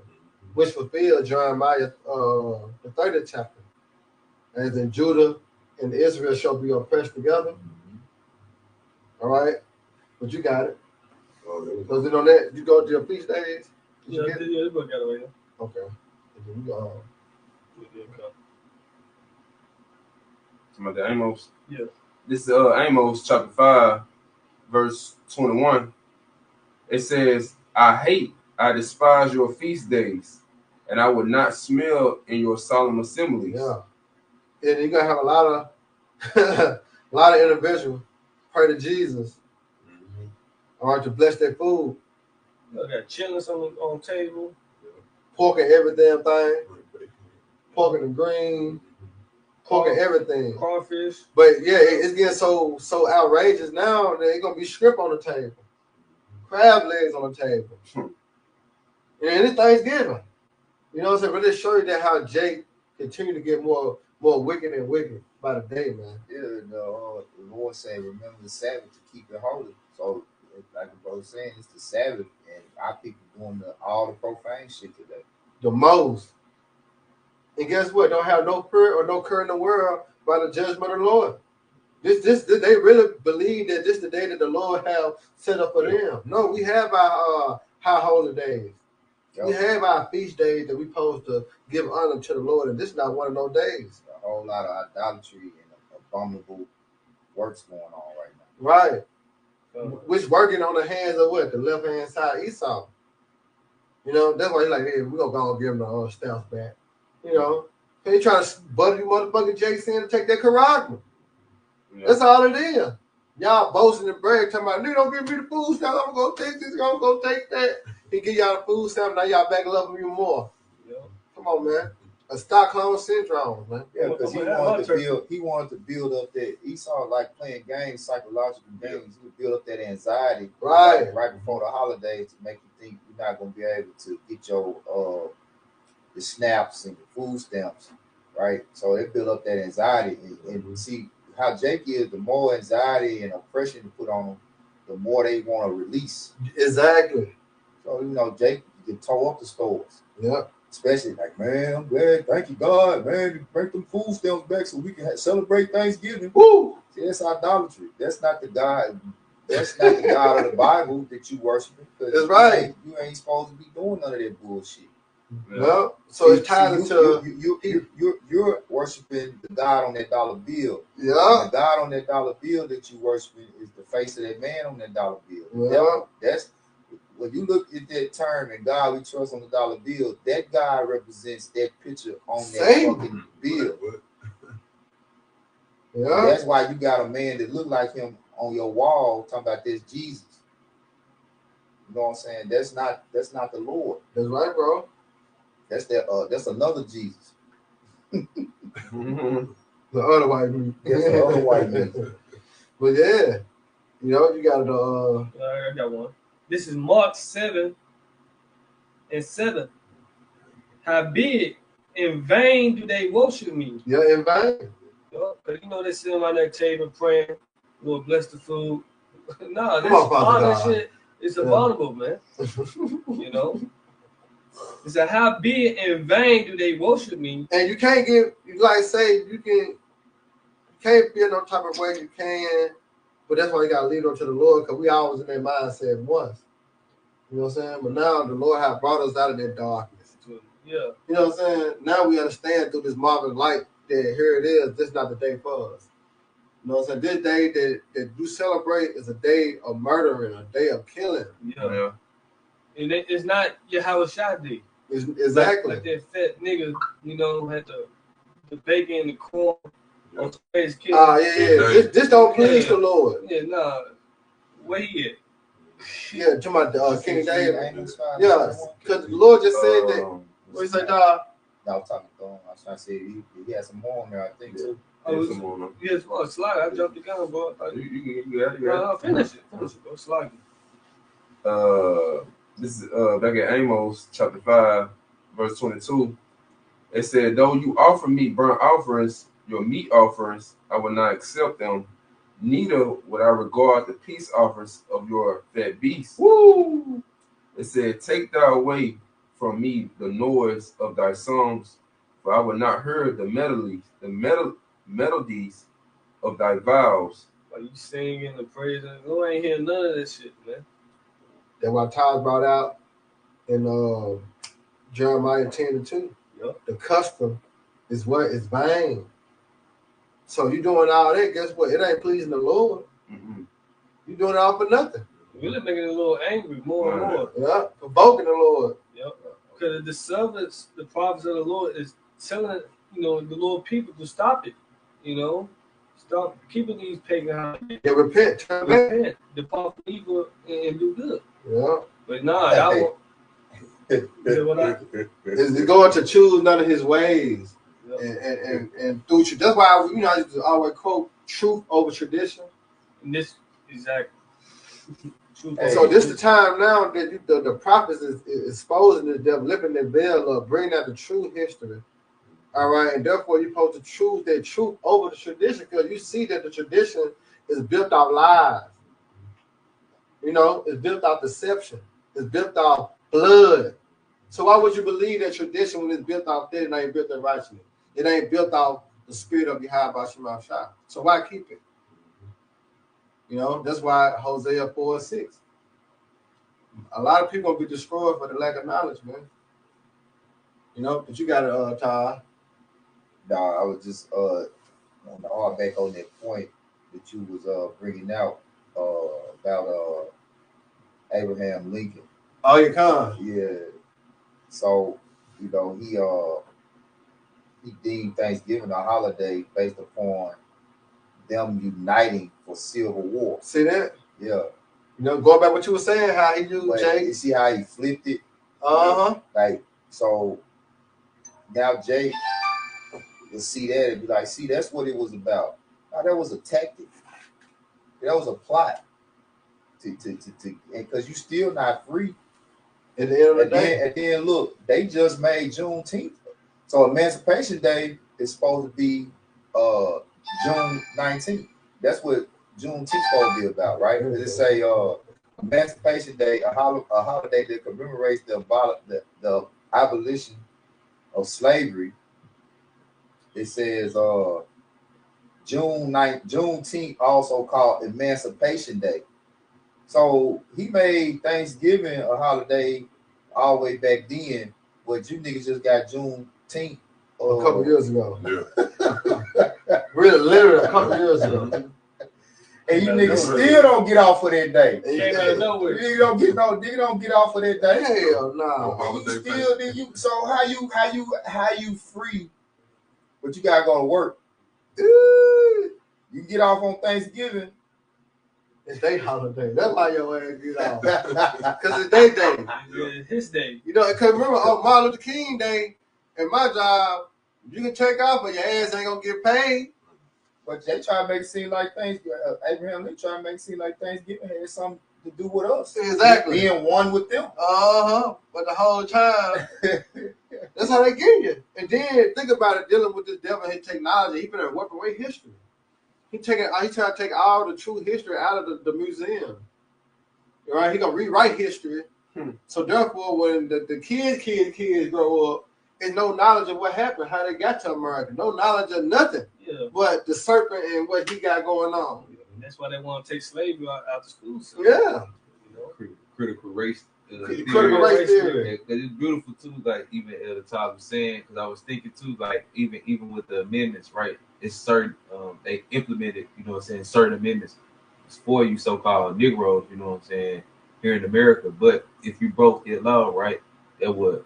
which fulfilled Jeremiah, the 30th chapter. As in Judah and Israel shall be oppressed together. All right, but you got it. Oh, there we go. Was it on that? You go to your feast days? Did you Yeah, get it? yeah, look at it right here. Okay. And then we go, About the Amos. Yeah. This is Amos chapter 5, verse 21. It says, I despise your feast days, and I would not smell in your solemn assemblies. yeah. And you're gonna have a lot of individuals pray to Jesus, Mhm. all right, to bless their food, I got chitlins on the table. pork and every damn thing, pork and the green, pork and everything. Crawfish. But yeah, it's getting so outrageous now that it's gonna be shrimp on the table, crab legs on the table. And it's Thanksgiving. You know what I'm saying? But it shows you that how Jake continue to get more wicked and wicked by the day, man. Yeah, the Lord said, remember the Sabbath to keep it holy. So, like the brother saying, it's the Sabbath, and our people doing all the profane shit today. The most. And guess what? Don't have no fear or no care in the world by the judgment of the Lord. This they really believe that this is the day that the Lord have set up for them. No, we have our high holy days. We have our feast days that we supposed to give honor to the Lord, and this is not one of those days. A whole lot of idolatry and abominable works going on right now. Right. Which working on the hands of what? The left hand side Esau. You know, that's why he's like, hey, we're gonna go and give him the staff back. You know, he trying to butter you motherfucking Jason to take that Karagma. Yeah. That's all it is. Y'all boasting and brag, talking about, nigga, don't give me the food stamp. I'm gonna go take this, I'm gonna go take that. He give y'all the food stamp, now y'all back love him even more. Yeah. Come on, man. A Stockholm syndrome, man. Yeah, because he wanted to build up that Esau like playing games, psychological games. He would build up that anxiety right before the holidays to make you think you're not gonna be able to get your the snaps and the food stamps, right? So they build up that anxiety and see how Jake is. The more anxiety and oppression you put on them, the more they want to release. Exactly. So you know, Jake can tow up the stores. Yeah. Especially like, man, I'm glad, thank you God, man, you bring them food stamps back so we can celebrate Thanksgiving. Woo! See, that's idolatry. That's not the God. That's not the God of the Bible that you worshiping. That's right. You ain't supposed to be doing none of that bullshit. Yeah. So it's tied into you're worshiping the God on that dollar bill. Yeah. And the God on that dollar bill that you worshiping is the face of that man on that dollar bill. Yeah. That's when you look at that term and God we trust on the dollar bill, that God represents that picture on that fucking bill. Yeah. That's why you got a man that look like him on your wall talking about this Jesus. You know what I'm saying? That's not the Lord. That's right, bro. That's another Jesus. The other white meat. That's the other white meat. But yeah, you know, you got I got one. This is Mark 7:7. Howbeit, in vain do they worship me. Yeah, in vain. Because you know they sitting on that table praying, Lord bless the food. No, all that shit is abominable, man. You know? It's a howbeit in vain do they worship me. And you can't get, like say, you can't feel no type of way you can, but that's why you gotta leave it up to the Lord, because we always in that mindset once. You know what I'm saying? But now the Lord has brought us out of that darkness. Yeah. You know what I'm saying? Now we understand through this marvelous light that here it is, this is not the day for us. You know what I'm saying? This day that you celebrate is a day of murdering, a day of killing. Yeah. And it's not Yahweh Shadi. Exactly. Like that fat nigga, you know, had the bacon and the corn on his kid. Yeah. This don't please the Lord. Yeah, nah. Where he at? Yeah, talking about King David. Amos 5, Yeah, because the Lord just said that. What you say, dog? No, I'm talking to him. I was trying to say he had some more on there, I think, too. Oh, yes, well, slide. I jumped the gun, bro. You Finish it, bro. Slide. This is back at Amos chapter 5, verse 22. It said, though you offer me burnt offerings, your meat offerings, I will not accept them, neither would I regard the peace offerings of your fat beasts. Woo! It said, take thou away from me the noise of thy songs, for I will not hear the melodies of thy vows. Like you singing the praise, who ain't hear none of this shit, man. That's what Todd brought out in Jeremiah 10:2. Yep. The custom is what is vain. So you doing all that, guess what? It ain't pleasing the Lord. Mm-hmm. You doing it all for nothing. Really making it a little angry more and more. Yeah, provoking the Lord. Yep. Because the servants, the prophets of the Lord, is telling the Lord people to stop it. Stop keeping these pagan holidays. Yeah, repent. Repent, depart from evil, and do good. Yeah. But nah, I won't. Is to go to choose none of his ways. Yep. And through truth. That's why I used to always quote truth over tradition. And this exactly. So this is the time now that the prophets is exposing the devil, lifting their veil up, bringing out the true history. All right, and therefore you're supposed to choose that truth over the tradition, because you see that the tradition is built off lies. It's built off deception. It's built off blood. So why would you believe that tradition when it's built off that and ain't built on righteousness? It ain't built off the spirit of Yahweh Shema Shah. So why keep it? That's why Hosea 4:6. A lot of people will be destroyed for the lack of knowledge, man. But you got it, Todd. No, I was just on the hard back on that point that you was bringing out about Abraham Lincoln. Oh, you can. Yeah. So he deemed Thanksgiving a holiday based upon them uniting for Civil War. See that? Yeah. Going back what you were saying, how he used Jay. You see how he flipped it? Like, so now Jay will see that and be like, see, that's what it was about. Now, that was a tactic. That was a plot. Because you still not free. At the end of the day. And then look, they just made Juneteenth. So Emancipation Day is supposed to be June 19th. That's what Juneteenth supposed to be about, right? It say Emancipation Day, a holiday that commemorates the abolition of slavery. It says Juneteenth, also called Emancipation Day. So he made Thanksgiving a holiday all the way back then, but you niggas just got Juneteenth a couple years ago. Yeah. Really, literally a couple years ago. And you niggas still don't get off of that day. Came out of nowhere. Nigga don't get off of that day. Hell no. So how you free, but you gotta go to work. You get off on Thanksgiving. It's their holiday. That's why your ass get off. Because it's their day. Yeah, his day. Because remember on Martin Luther King Day, in my job, you can take off, but your ass ain't gonna get paid. But they try to make it seem like Thanksgiving. Abraham, they try to make it seem like Thanksgiving had something to do with us. Exactly. Being one with them. But the whole time, that's how they get you. And then think about it, dealing with this devil and his technology, he better wipe away history. He trying to take all the true history out of the museum. Right? He gonna rewrite history. So therefore, when the kids grow up, there's no knowledge of what happened, how they got to America, no knowledge of nothing. Yeah. But the serpent and what he got going on. And that's why they want to take slavery out the school system. Yeah. Critical race. Critical race theory. It's beautiful too. Like even at the top of saying, because I was thinking too, like even with the amendments, right? It's certain they implemented, certain amendments for you so-called Negroes, here in America. But if you broke that law, right, it would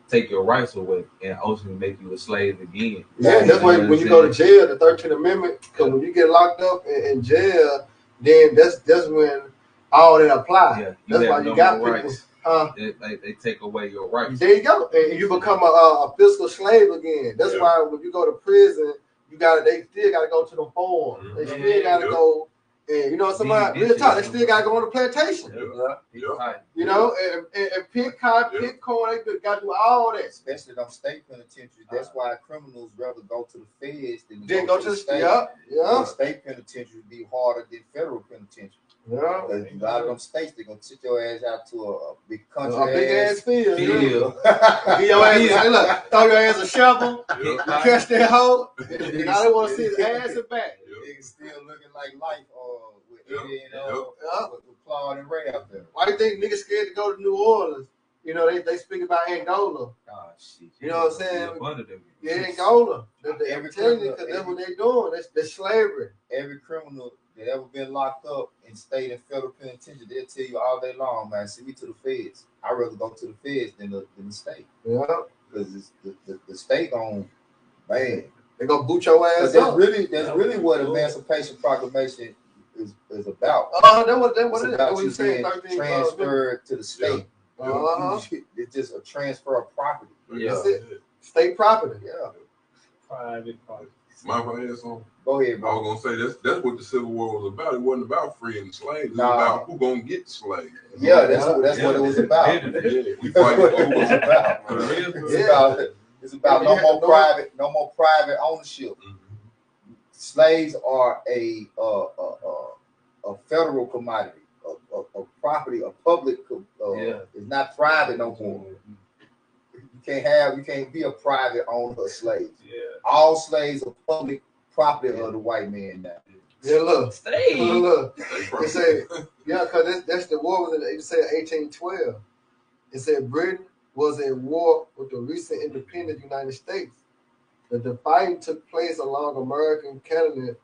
take your rights away and ultimately make you a slave again. Yeah, that's why when you go to jail, the 13th Amendment, because when you get locked up in jail, then that's when all that apply. Yeah, That's why have you no got more people. rights. They take away your rights. There you go, and you become a physical slave again. That's why when you go to prison, they still gotta go to the farm. They still gotta go, and you know somebody real talk. They still gotta go on the plantation. You know, and pick cotton, pick corn. They gotta do all that. Especially them state penitentiaries. That's why criminals rather go to the feds than Then go to the state. Yeah. The state penitentiary be harder than federal penitentiary. Yeah. A lot of them states, they're gonna sit your ass out to a big country A big ass field. Field. Give your ass, look, throw your ass a shovel, catch that hoe, and all they want to see is ass and back. Niggas still looking like life with Eddie and with Claude and Ray out there. Why do you think niggas scared to go to New Orleans? You know, they speak about Angola. Oh, shit. You know what I'm saying? Yeah, Angola. I'm telling you, because that's what they're doing. That's slavery. Every criminal that ever been locked up and stayed in federal penitentiary, they'll tell you all day long, man, send me to the feds. I'd rather go to the feds than the state. Yeah. Because the state on, man. They're going to boot your ass that's up. That's really what Emancipation Proclamation is about. That's about you being transferred to the state. It's just a transfer of property. Yeah. That's it. State property. Yeah. Private property. My ass on. Go ahead, bro. I was gonna say that's what the Civil War was about. It wasn't about freeing the slaves. It was about who gonna get the slaves. Yeah, that's what it was about. We fight what it was about. It's about no more private ownership. Mm-hmm. Slaves are a federal commodity, a property, a public. It's not private no more. You can't be a private owner of slaves. Yeah. All slaves are public property of the white man now. Yeah, look. Look. They say, because that's the war was it said 1812. It said Britain was at war with the recent independent United States. The fighting took place along American Canadian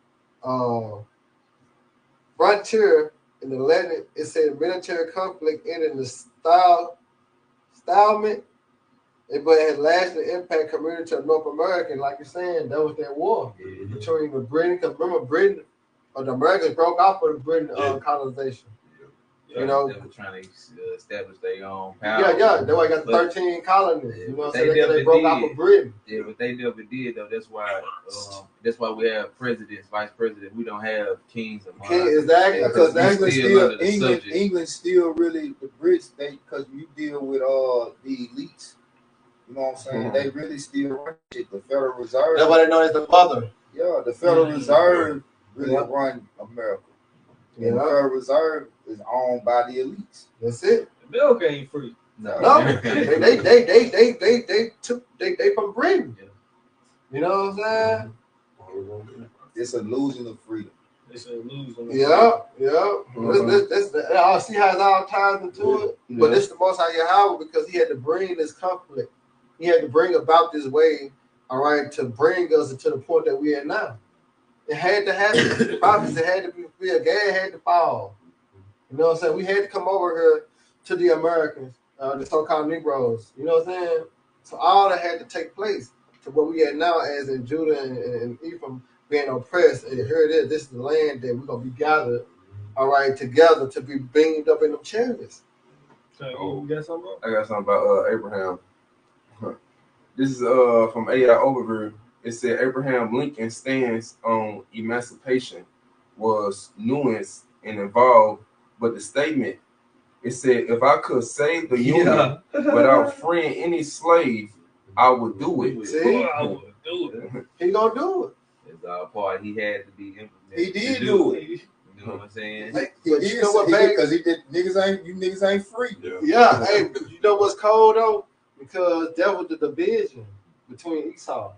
frontier in the Latin. It said military conflict ended in the stalemate. But it had lasting impact community of North America. And like you're saying, that was that war between the Britain. Because remember, Britain, or the Americans broke off of the Britain colonization. Yeah, you know, they were trying to establish their own power. Yeah. That's why I got 13 colonies. You know what I'm saying? They broke off of Britain. Yeah, but they never did though. That's why we have presidents, vice presidents. We don't have kings and monarchs. Exactly. Because England still really the Brits. Because you deal with the elites. You know what I'm saying? They really still run it. The Federal Reserve. That's what they know as the mother. Yeah, the Federal Reserve really run America. And the Federal Reserve is owned by the elites. That's it. The milk ain't free. No. they from Britain. Yeah. You know what I'm saying? It's an illusion of freedom. It's an illusion. Yeah. I see how it all ties into it. But this is the Most High Yahweh because he had to bring this conflict. He had to bring about this way, all right, to bring us to the point that we are now. It had to happen. The prophets had to be fulfilled. Gad had to fall. You know what I'm saying? We had to come over here to the Americans, the so-called Negroes. You know what I'm saying? So all that had to take place to what we are now as in Judah and Ephraim being oppressed. And here it is. This is the land that we're going to be gathered, all right, together to be beamed up in them chariots. You got something? I got something about Abraham. This is from AI Overview. It said Abraham Lincoln's stance on emancipation was nuanced and involved, but the statement, it said, if I could save the Union without freeing any slave, I would do it. See? I would do it. He gonna do it. It's our part. He had to be implemented. He did do it. You know what I'm saying? You know what, because he did. Niggas ain't free. Yeah. Hey, you know what's cold though? Because that was the division between Esau.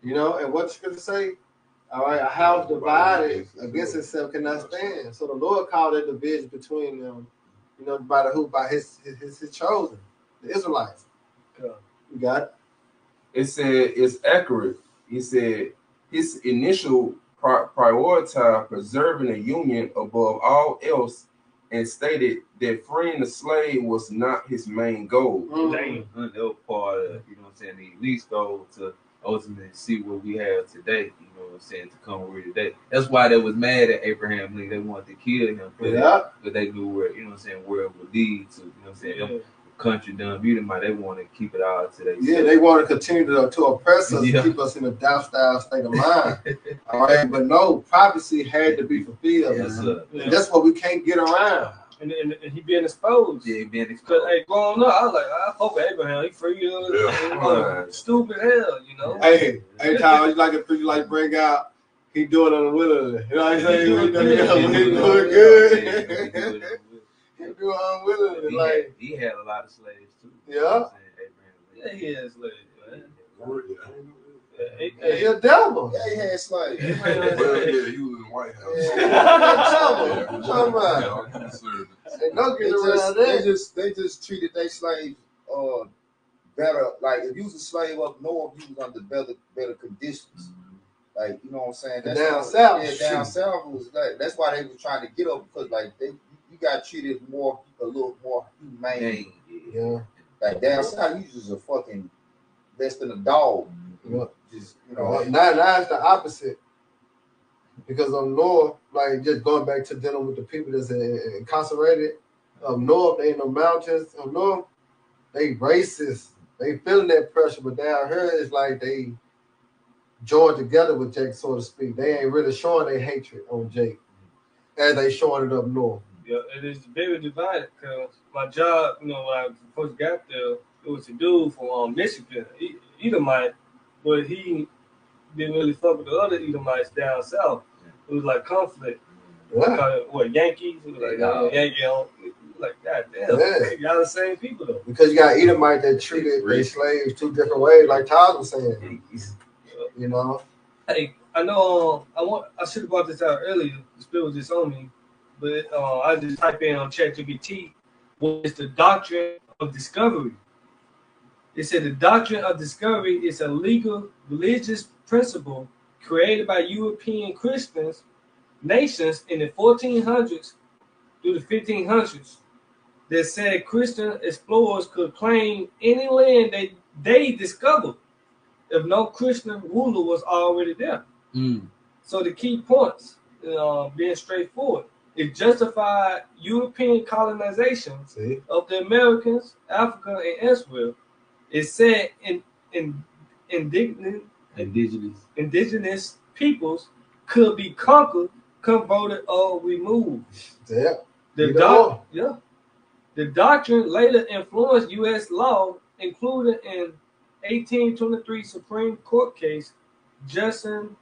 You know, and what the scripture say? All right, a house divided against itself cannot stand. So the Lord called it division between them, you know, by his chosen, the Israelites. You got it? It said it's accurate. He said his initial prioritized preserving the union above all else and stated that freeing the slave was not his main goal. That was part of, you know what I'm saying, the least goal to ultimately see what we have today. You know what I'm saying? To come over today. That's why they was mad at Abraham Lincoln. They wanted to kill him, but they knew where, you know what I'm saying, where it would lead to. You know what I'm saying? Yeah. Them country done beat him out. They want to keep it all today. Yeah, they want to continue to oppress us, keep us in a doubt-style state of mind. All right, but no, prophecy had to be fulfilled. Yes, And that's what we can't get around. And he being exposed. Yeah, he being exposed. Cause hey, growing up, I was like, I fuck with Abraham. He free stupid hell, you know. Hey, Tyler, you like bring out. He doing on the willing. You know what I'm saying? He doing good. He doing unwillingly. Like he had a lot of slaves too. Yeah. Yeah, he has slaves, man. He a devil. Yeah, he had slaves. Well, yeah, he was in the White House. Ain't no getting around that. They just treated their slaves better. Like if you was a slave up north, you was under better conditions. Like, you know what I'm saying? That's down south. Yeah, down south was like, that's why they was trying to get up, because like you got treated a little more humane. Yeah. Like down south, you just a fucking less than a dog. Yeah. Just, you know. Now it's the opposite. Because up north, like just going back to dealing with the people that's incarcerated, up north, they in the mountains, up north, they racist. They feeling that pressure, but down here it's like they joined together with Jake, so to speak. They ain't really showing their hatred on Jake as they showing it up north. Yeah, it is very divided, because my job, you know, when I first got there, it was a dude from Michigan, Edomite, but he didn't really fuck with the other Edomites down south. It was like conflict. What, Yankees? It was like Yankee on. Like, goddamn, y'all the same people though. Because you got Edomite that treated their slaves two different ways, like Todd was saying. You know. Hey, I know. I should have brought this out earlier. The spirit was just on me, but I just type in on ChatGPT. What is the doctrine of discovery? It said the doctrine of discovery is a legal religious principle created by European Christians nations in the 1400s through the 1500s that said Christian explorers could claim any land they discovered if no Christian ruler was already there. So the key points, being straightforward, it justified European colonization of the Americans, Africa, and elsewhere. It said indigenous peoples could be conquered, converted, or removed. The doctrine later influenced U.S. law, including in 1823 Supreme Court case Johnson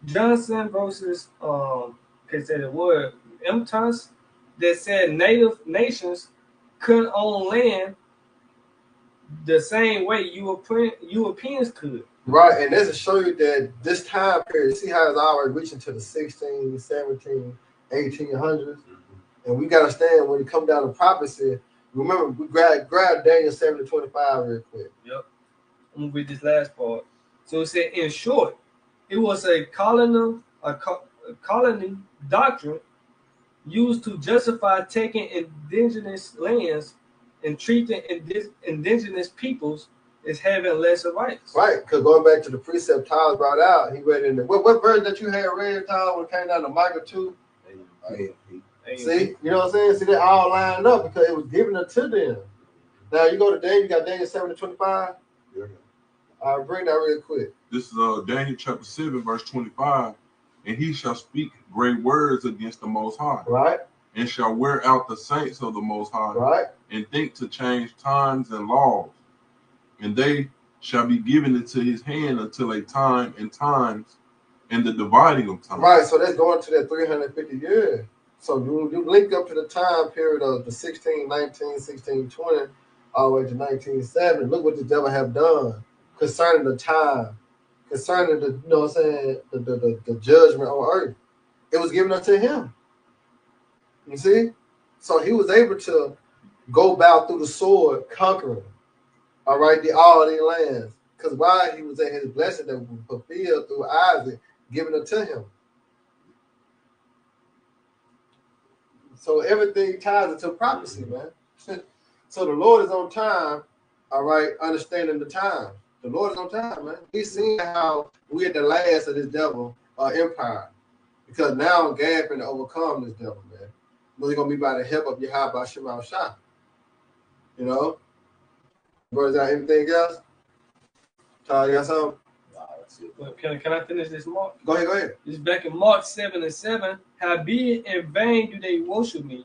versus can't say the word MTAS, that said native nations couldn't own land the same way Europeans could. Right, and this will show you that this time period, see how it's already reaching to the 16, 17, 1800s. And we got to understand when it comes down to prophecy, remember, we grab Daniel 7:25 real quick. Yep. I'm going to read this last part. So it said, in short, it was a colony doctrine used to justify taking indigenous lands and treating indigenous peoples as having lesser rights. Right, because going back to the precept Tyler brought out, he read in the what version that you had read, Tyler, when it came down to Micah 2? See, you know what I'm saying? See, they all lined up because it was given unto them. Now you go to Daniel, you got Daniel 7:25. Yeah. I'll bring that real quick. This is Daniel chapter 7, verse 25. And he shall speak great words against the Most High. Right. And shall wear out the saints of the Most High. Right. And think to change times and laws. And they shall be given into his hand until a time and times and the dividing of time. Right, so that's going to that 350 years. So you link up to the time period of the 1619, 1620, all the way to 1970. Look what the devil have done concerning the time, concerning the, you know what I'm saying, the judgment on earth. It was given unto him. You see? So he was able to go about through the sword, conquering, all right, all these lands. Because why? He was in his blessing that was fulfilled through Isaac, given unto him. So everything ties into prophecy, man. So the Lord is on time, all right, understanding the time. The Lord is on time, man. We seen how we at the last of this devil empire. Because now Gad finna overcome this devil, man. But it's gonna be by the help of Yahweh Shema Shah. You know? Brothers, got anything else? Todd, you got something? Nah, that's it. Well, can I finish this, Mark? Go ahead. It's back in Mark 7:7. Howbeit in vain do they worship me,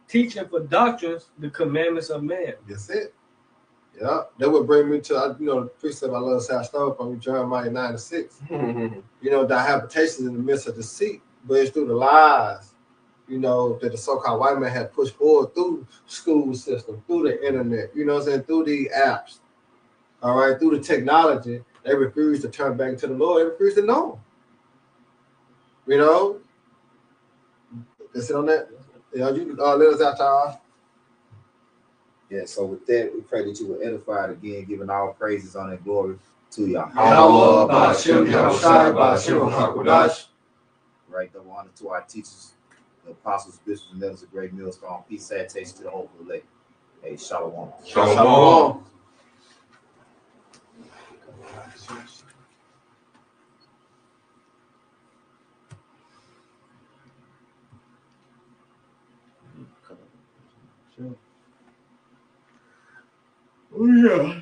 teaching for doctrines the commandments of man. That's it. Yeah. That would bring me to, the precept I love to say I stole from Jeremiah 9:6. Thy habitation in the midst of deceit, but it's through the lies, that the so-called white man had pushed forward through school system, through the internet, through the apps, all right, through the technology. They refuse to turn back to the Lord. They refuse to know him. That's it on that. Yeah, you let us out, Charles. Yeah, so with that, we pray that you will edify it again, giving all praises, honor, and glory to Yahweh. Right, double honor to our teachers, the apostles, bishops, and elders of Great Millstone. Peace, salutation to the whole elect. Hey, shalom. Shalom. Oh, yeah.